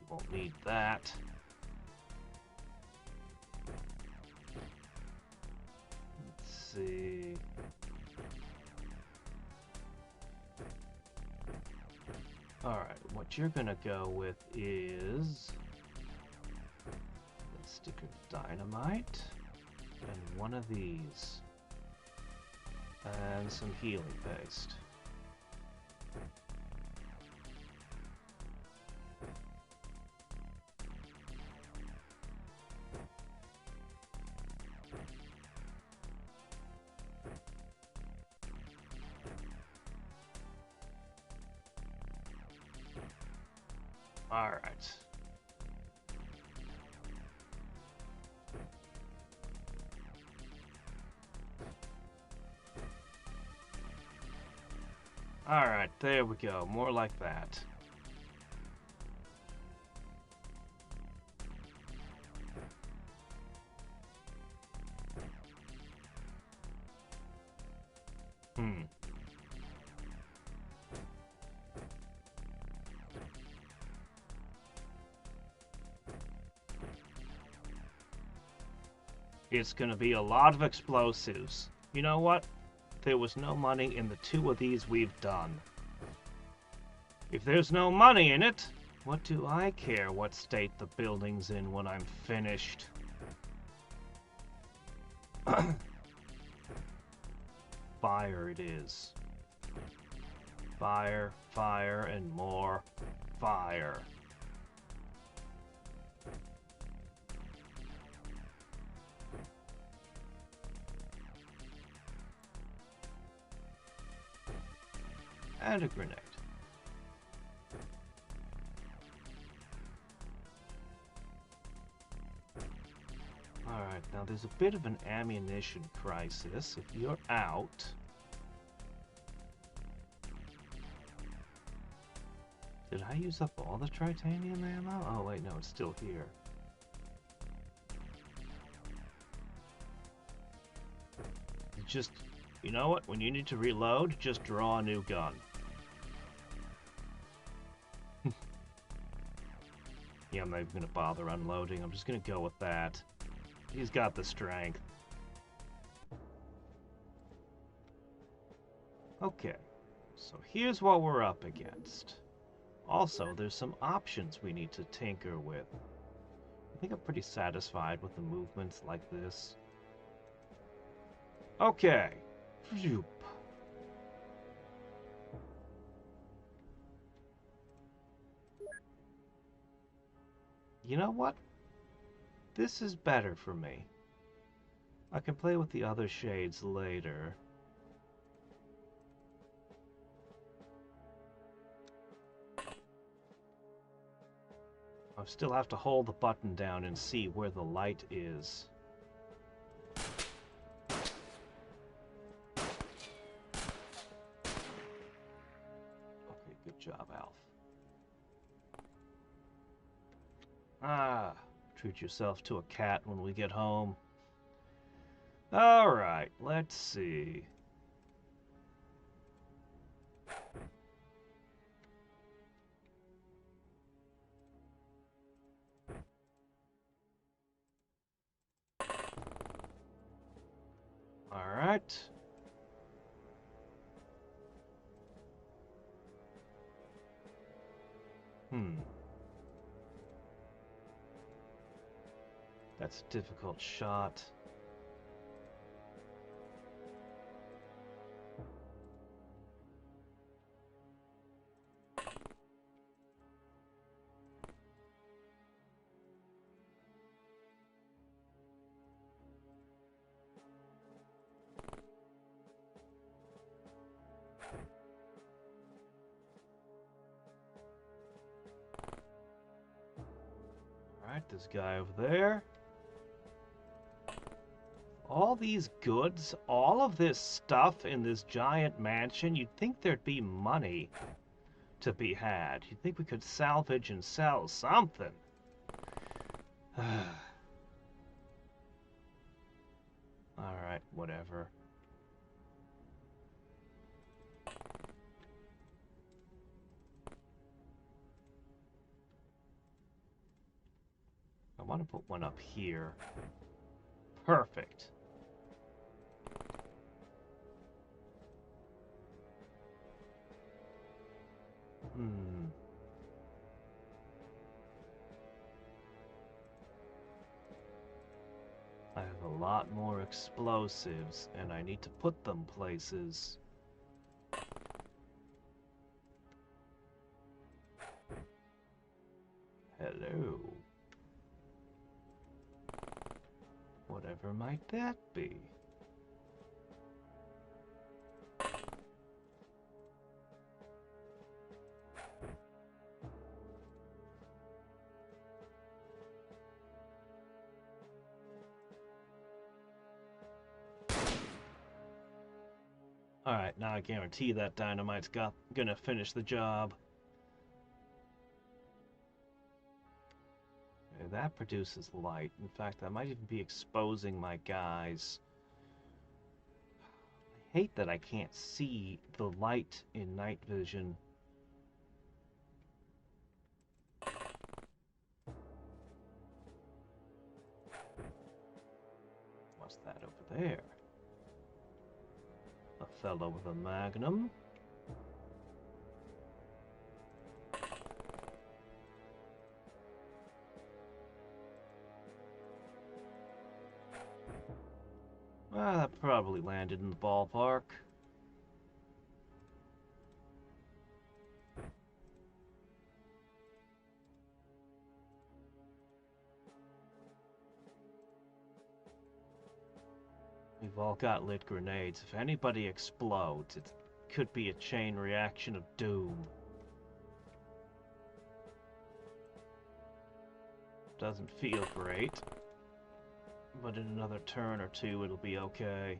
Won't need that. Let's see. Alright, what you're gonna go with is a stick of dynamite and one of these. And some healing paste. Alright. Alright, there we go. More like that. Hmm. It's gonna be a lot of explosives. You know what? There was no money in the 2 of these we've done. If there's no money in it, what do I care what state the building's in when I'm finished? Fire it is. Fire, fire, and more fire. And a grenade. Alright, now there's a bit of an ammunition crisis. If you're out... Did I use up all the titanium ammo? Oh wait, no, it's still here. Just, you know what? When you need to reload, just draw a new gun. Yeah, I'm not even gonna bother unloading. I'm just gonna go with that. He's got the strength. Okay, so here's what we're up against. Also, there's some options we need to tinker with. I think I'm pretty satisfied with the movements like this. Okay. Phew. You know what? This is better for me. I can play with the other shades later. I still have to hold the button down and see where the light is. Okay, good job, Alf. Ah, treat yourself to a cat when we get home. Alright, let's see. Alright. That's a difficult shot. Alright, this guy over there. All these goods, all of this stuff in this giant mansion, you'd think there'd be money to be had. You'd think we could salvage and sell something. Alright, whatever. I want to put one up here. Perfect. I have a lot more explosives, and I need to put them places. Hello. Whatever might that be? Alright, now I guarantee that dynamite's gonna finish the job. Okay, that produces light. In fact, I might even be exposing my guys. hate that I can't see the light in night vision. What's that over there? A fellow with a magnum. Well, that probably landed in the ballpark. We've all got lit grenades. If anybody explodes, it could be a chain reaction of doom. Doesn't feel great, but in another turn or two it'll be okay.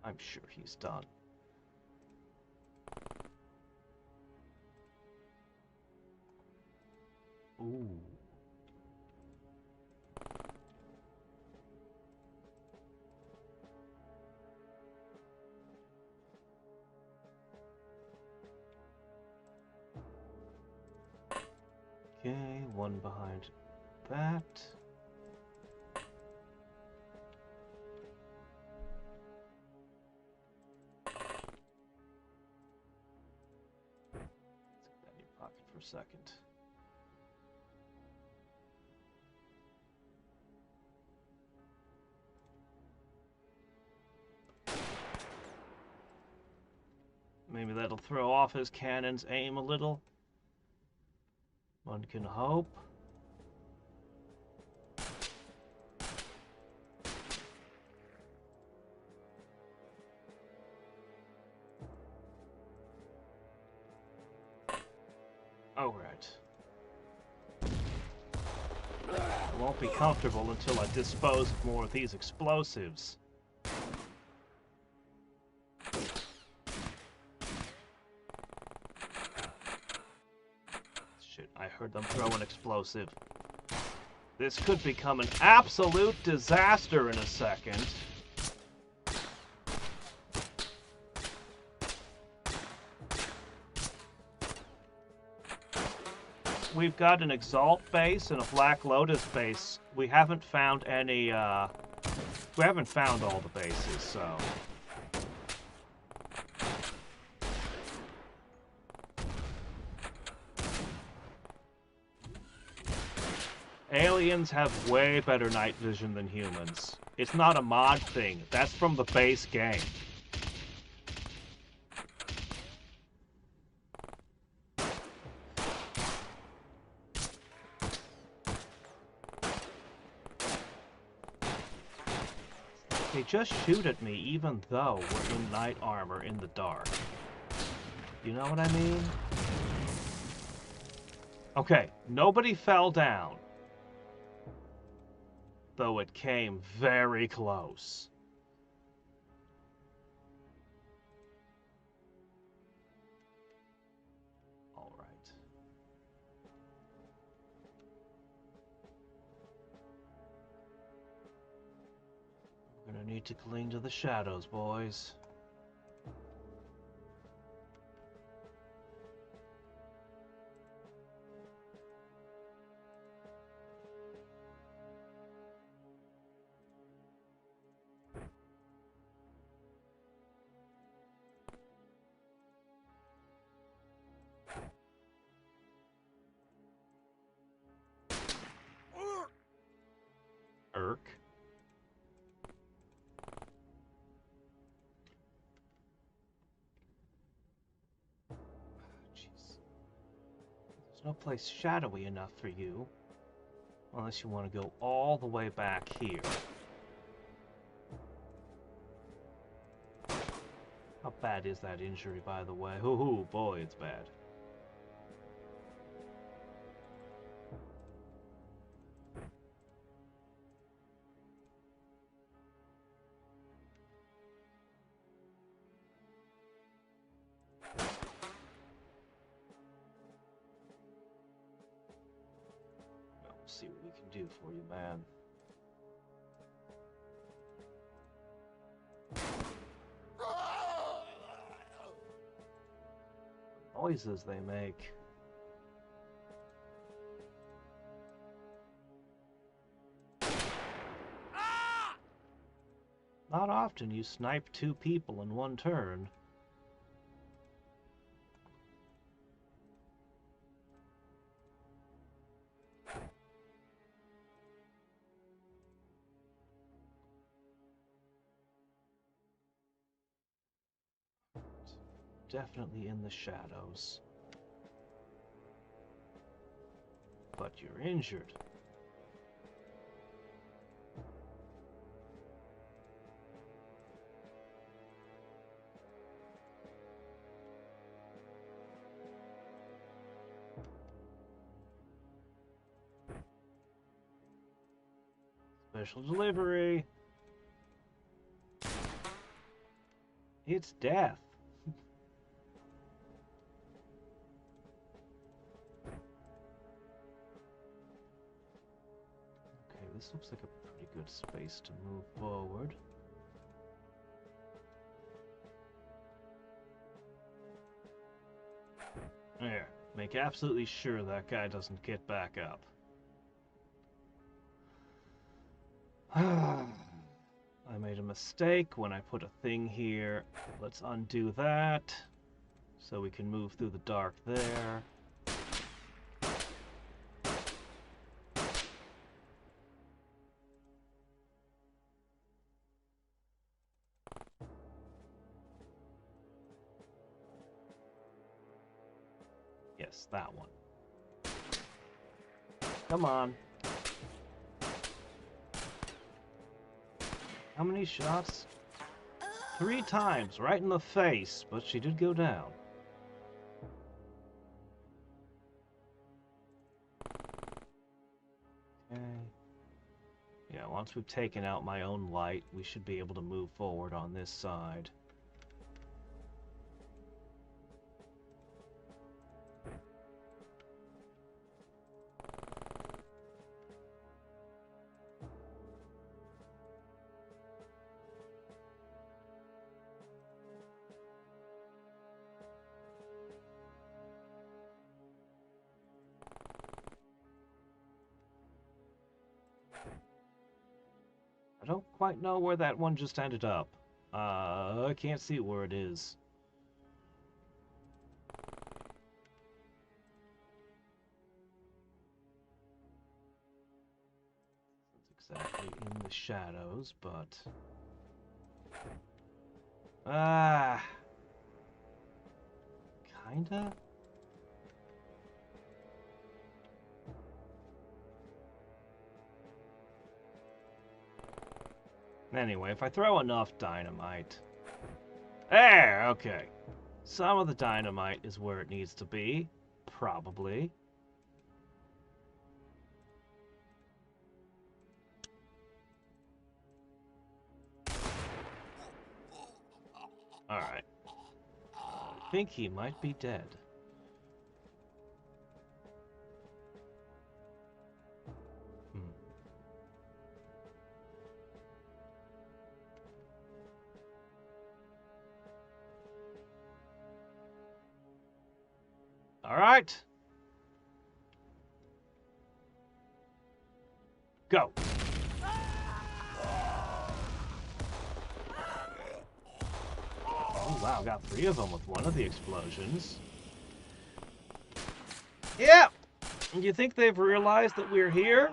I'm sure he's done. Ooh. Okay, one behind that. Let's get that in your pocket for a second. Maybe that'll throw off his cannon's aim a little. One can hope. All right. I won't be comfortable until I dispose of more of these explosives. Shit, I heard them throw an explosive. This could become an absolute disaster in a second. We've got an Exalt base and a Black Lotus base. We haven't found any, we haven't found all the bases, so... Aliens have way better night vision than humans. It's not a mod thing. That's from the base game. They just shoot at me even though we're in night armor in the dark. You know what I mean? Okay, nobody fell down. Though it came very close. All right. We're gonna need to cling to the shadows, boys. Irk. no place shadowy enough for you. Unless you want to go all the way back here. How bad is that injury, by the way? Ooh, boy, it's bad. See what we can do for you, man. Noises they make. Not often you snipe 2 people in one turn. Definitely in the shadows. But you're injured. Special delivery. It's death. Okay, this looks like a pretty good space to move forward. There. Make absolutely sure that guy doesn't get back up. I made a mistake when I put a thing here. Let's undo that so we can move through the dark there. Yes, that one. Come on. How many shots? 3 times, right in the face, but she did go down. Okay. Yeah, once we've taken out my own light, we should be able to move forward on this side. I don't quite know where that one just ended up. I can't see where it is. It's exactly in the shadows, but... Kinda? Anyway, if I throw enough dynamite... There! Okay. Some of the dynamite is where it needs to be. Probably. Alright. I think he might be dead. All right. Go. Oh, wow, got 3 of them with one of the explosions. Yeah. You think they've realized that we're here?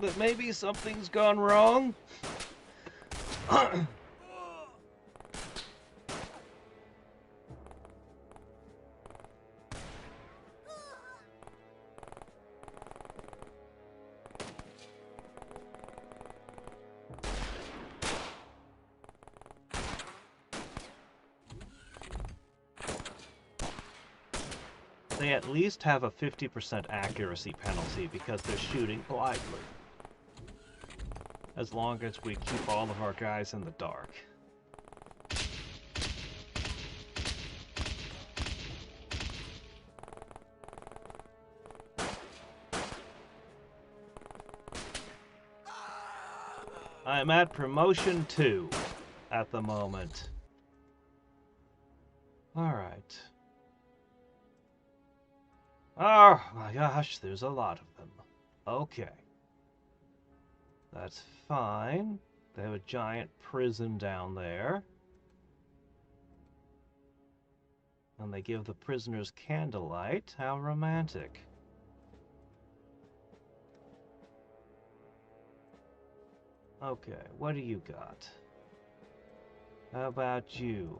That maybe something's gone wrong? they at least have a 50% accuracy penalty because they're shooting blindly. As long as we keep all of our guys in the dark. I'm at promotion 2 at the moment. Alright. Oh my gosh, there's a lot of them. Okay. That's fine. They have a giant prison down there. And they give the prisoners candlelight. How romantic. Okay, what do you got? How about you?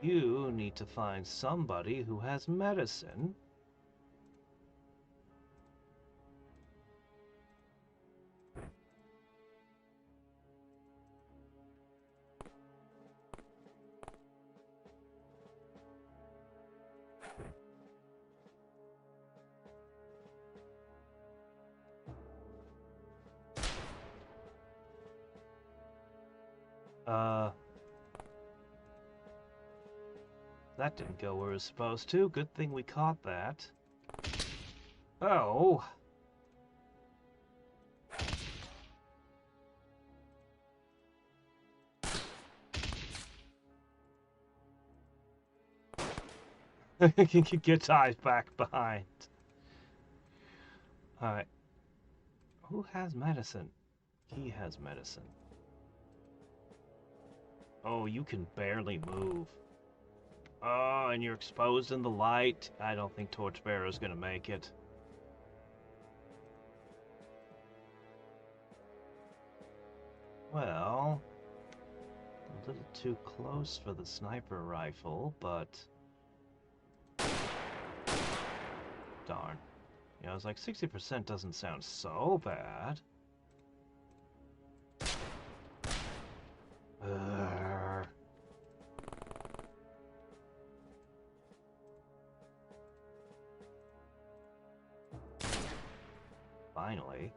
You need to find somebody who has medicine. That didn't go where it was supposed to. Good thing we caught that. Oh. Get ties back behind. Alright. Who has medicine? He has medicine. Oh, you can barely move. Oh, and you're exposed in the light. I don't think Torchbearer's gonna make it. Well, a little too close for the sniper rifle, but... Darn. You know, I was like, 60% doesn't sound so bad. Finally.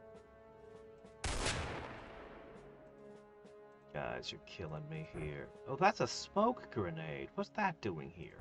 Guys, you're killing me here. Oh, that's a smoke grenade. What's that doing here?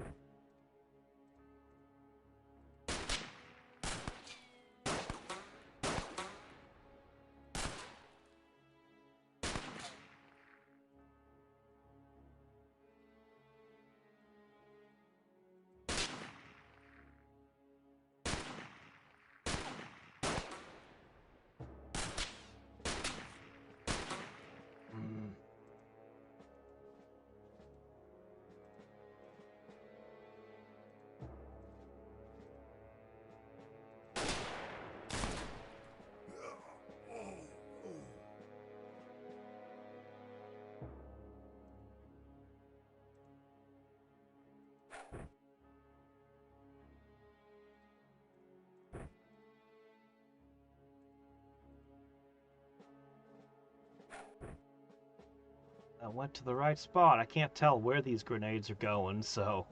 I went to the right spot. I can't tell where these grenades are going, so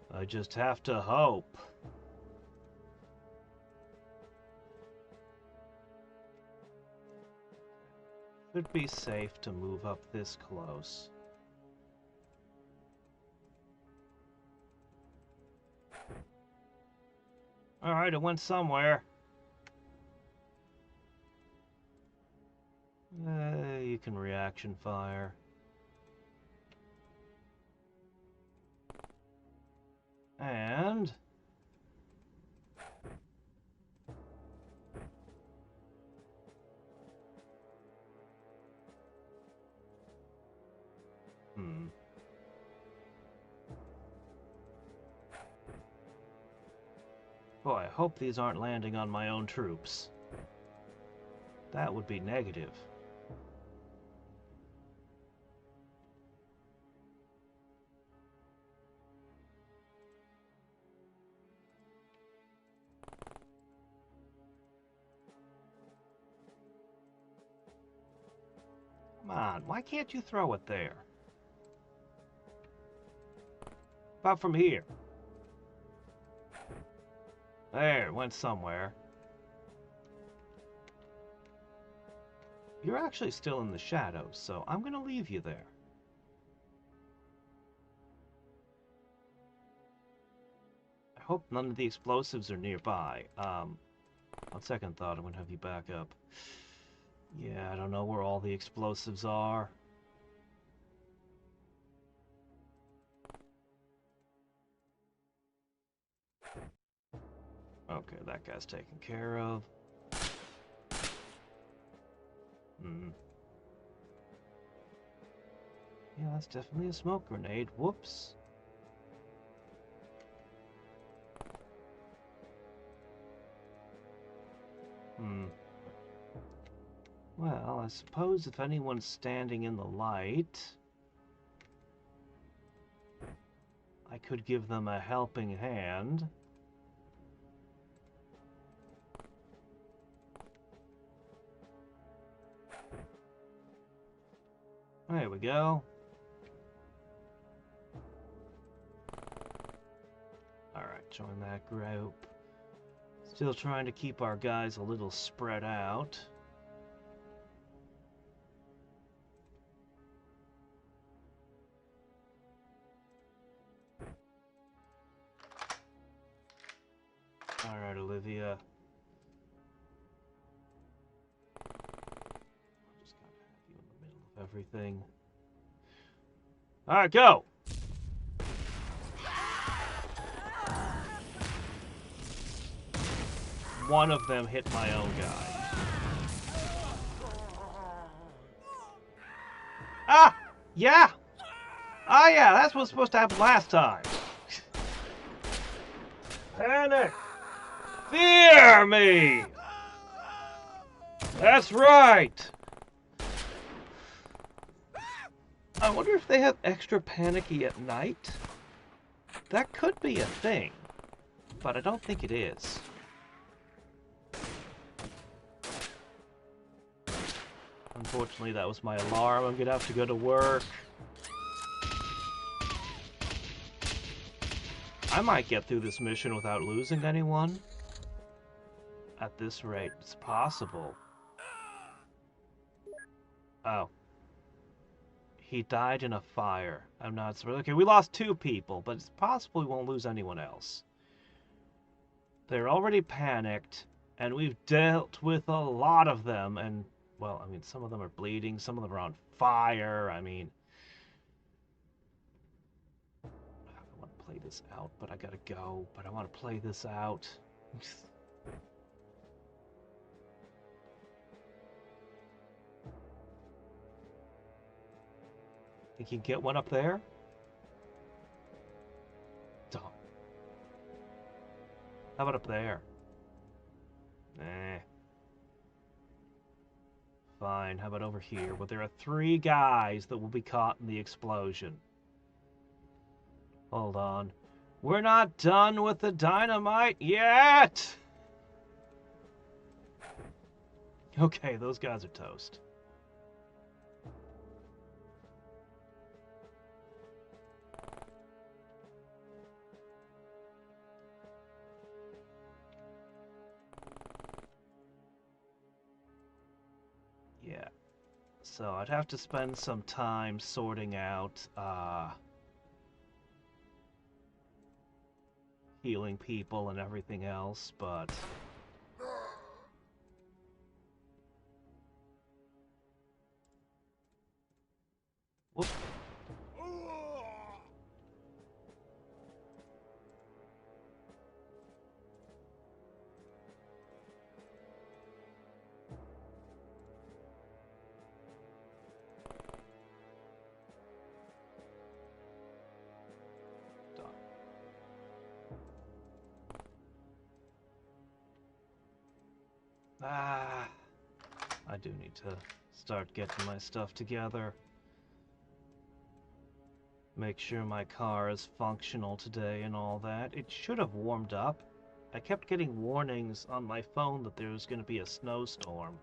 I just have to hope. Should be safe to move up this close. Alright, it went somewhere. You can reaction fire. And... Boy, I hope these aren't landing on my own troops. That would be negative. Come on, why can't you throw it there? About from here. There, it went somewhere. You're actually still in the shadows, so I'm gonna leave you there. I hope none of the explosives are nearby. On second thought, I'm gonna have you back up. Yeah, I don't know where all the explosives are. Okay, that guy's taken care of. Yeah, that's definitely a smoke grenade. Whoops. Well, I suppose if anyone's standing in the light, I could give them a helping hand. There we go. Alright, join that group. Still trying to keep our guys a little spread out. Alright, Olivia. Just gotta have you in the middle of everything. Alright, go! One of them hit my own guy. Ah! Yeah! Ah, yeah, that's what's supposed to happen last time. Panic! Fear me! That's right! I wonder if they have extra panicky at night? That could be a thing, but I don't think it is. Unfortunately, that was my alarm. I'm gonna have to go to work. I might get through this mission without losing anyone. At this rate, it's possible. Oh. He died in a fire. I'm not surprised. Okay, we lost 2 people, but it's possible we won't lose anyone else. They're already panicked, and we've dealt with a lot of them, and, well, I mean, some of them are bleeding, some of them are on fire, I mean... I want to play this out, but I gotta go, but I want to play this out. Think you can get one up there? Don't. How about up there? Eh. Fine, how about over here? Well, there are 3 guys that will be caught in the explosion. Hold on. We're not done with the dynamite yet! Okay, those guys are toast. Yeah. So I'd have to spend some time sorting out, healing people and everything else, but... Whoop. Ah, I do need to start getting my stuff together. Make sure my car is functional today and all that. It should have warmed up. I kept getting warnings on my phone that there was going to be a snowstorm.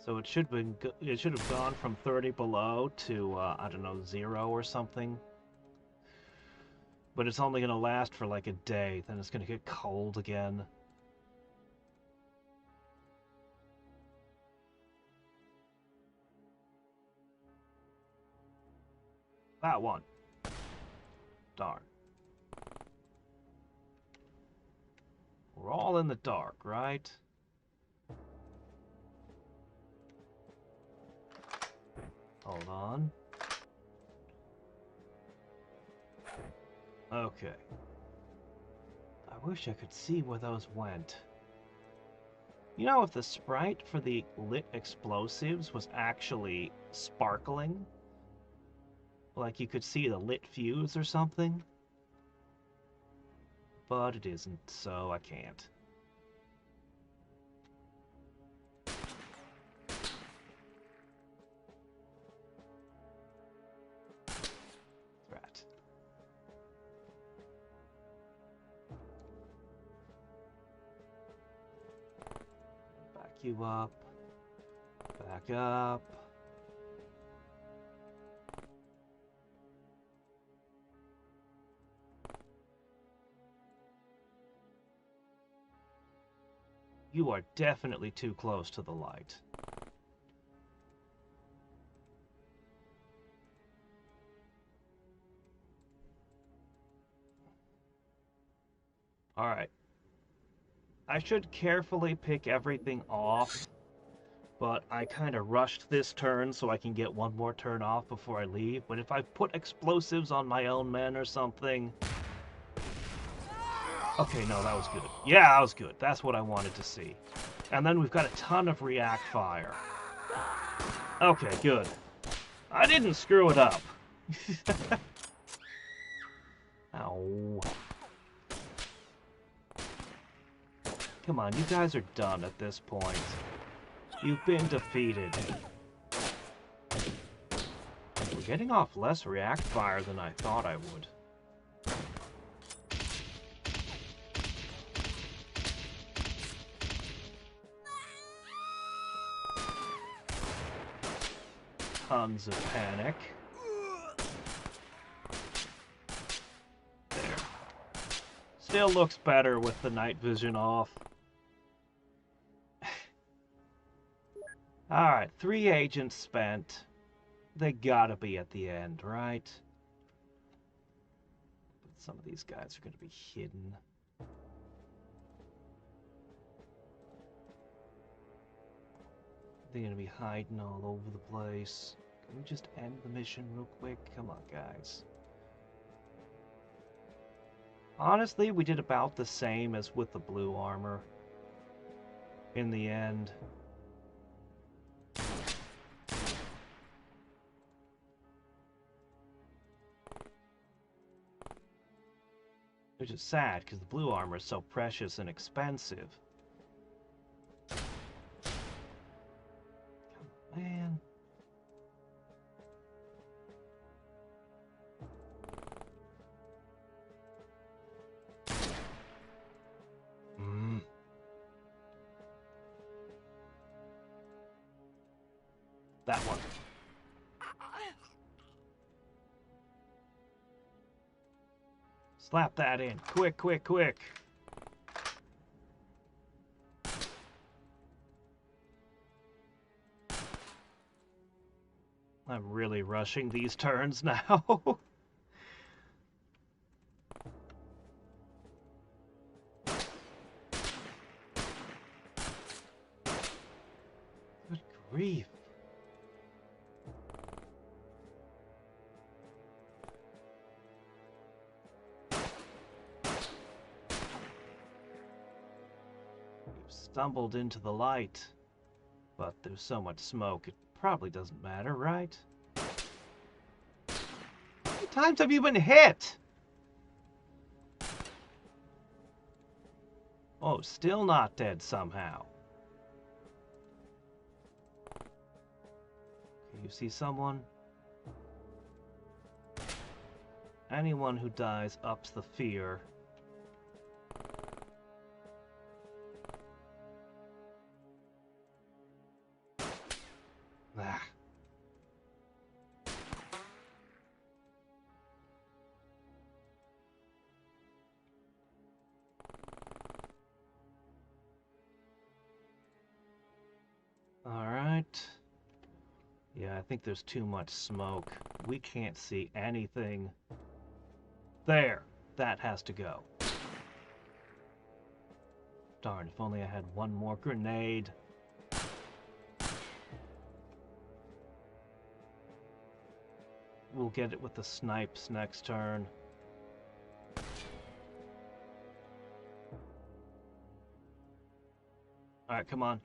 So it should have gone from 30 below to I don't know, 0 or something. But it's only going to last for like a day, then it's going to get cold again. That one. Darn. We're all in the dark, right? Hold on. Okay. I wish I could see where those went. You know, if the sprite for the lit explosives was actually sparkling, like you could see the lit fuse or something, but it isn't, so I can't. Right. Back you up. Back up. You are definitely too close to the light. Alright. I should carefully pick everything off, but I kind of rushed this turn so I can get one more turn off before I leave. But if I put explosives on my own men or something... Okay, no, that was good. Yeah, that was good. That's what I wanted to see. And then we've got a ton of react fire. Okay, good. I didn't screw it up. Ow. Come on, you guys are done at this point. You've been defeated. We're getting off less react fire than I thought I would. Tons of panic. There. Still looks better with the night vision off. Alright, 3 agents spent. They gotta be at the end, right? But some of these guys are gonna be hidden. They're gonna be hiding all over the place. Can we just end the mission real quick? Come on, guys. Honestly, we did about the same as with the blue armor. In the end. Which is sad, because the blue armor is so precious and expensive. Man. That one. Slap that in. Quick, quick, quick. I'm really rushing these turns now. Good grief. We've stumbled into the light, but there's so much smoke, it probably doesn't matter, right? How many times have you been hit? Oh, still not dead somehow. Okay, you see someone? Anyone who dies ups the fear. Ah. Alright. Yeah, I think there's too much smoke. We can't see anything. There! That has to go. Darn, if only I had one more grenade. We'll get it with the snipes next turn. Alright, come on.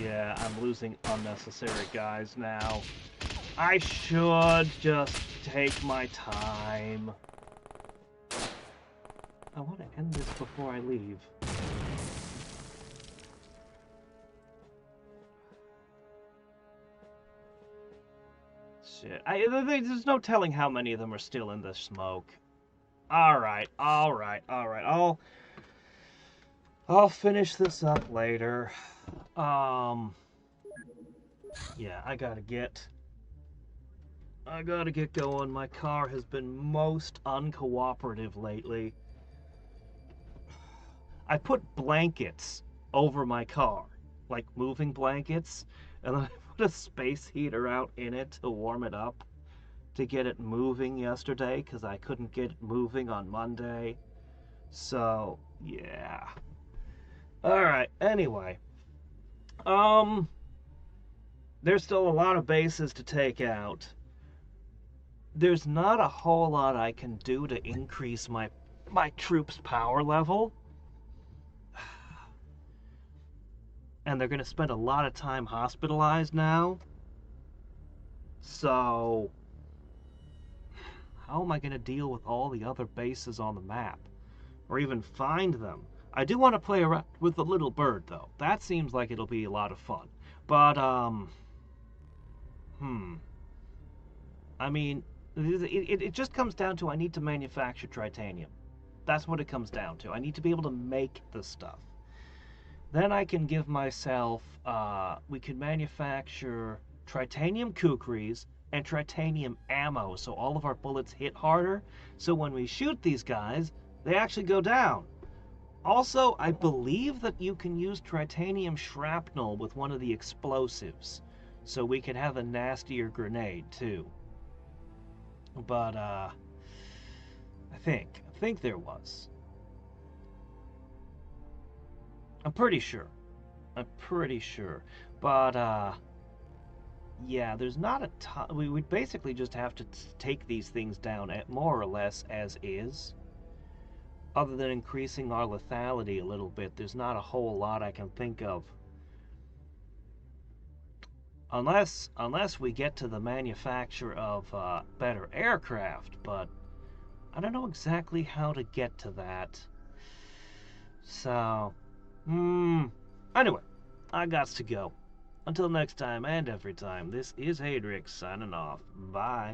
Yeah, I'm losing unnecessary guys now. I should just take my time. I want to end this before I leave. Shit. There's no telling how many of them are still in the smoke. Alright. I'll finish this up later. Yeah, I gotta get going. My car has been most uncooperative lately. I put blankets over my car, like moving blankets, and then I put a space heater out in it to warm it up to get it moving yesterday because I couldn't get it moving on Monday. So, yeah. Alright, anyway. There's still a lot of bases to take out. There's not a whole lot I can do to increase my troops' power level. And they're going to spend a lot of time hospitalized now. So, how am I going to deal with all the other bases on the map? Or even find them? I do want to play around with the little bird, though. That seems like it'll be a lot of fun. But, I mean, it just comes down to I need to manufacture titanium. That's what it comes down to. I need to be able to make the stuff. Then I can give myself, we can manufacture titanium kukris and titanium ammo so all of our bullets hit harder. So when we shoot these guys, they actually go down. Also, I believe that you can use titanium shrapnel with one of the explosives. So we can have a nastier grenade, too. But, I think there was. I'm pretty sure. But, yeah, there's not a ton. We would basically just have to take these things down at more or less as is. Other than increasing our lethality a little bit, there's not a whole lot I can think of. Unless we get to the manufacture of better aircraft, but I don't know exactly how to get to that. So, anyway, I gots to go. Until next time and every time, this is Hadriex signing off. Bye.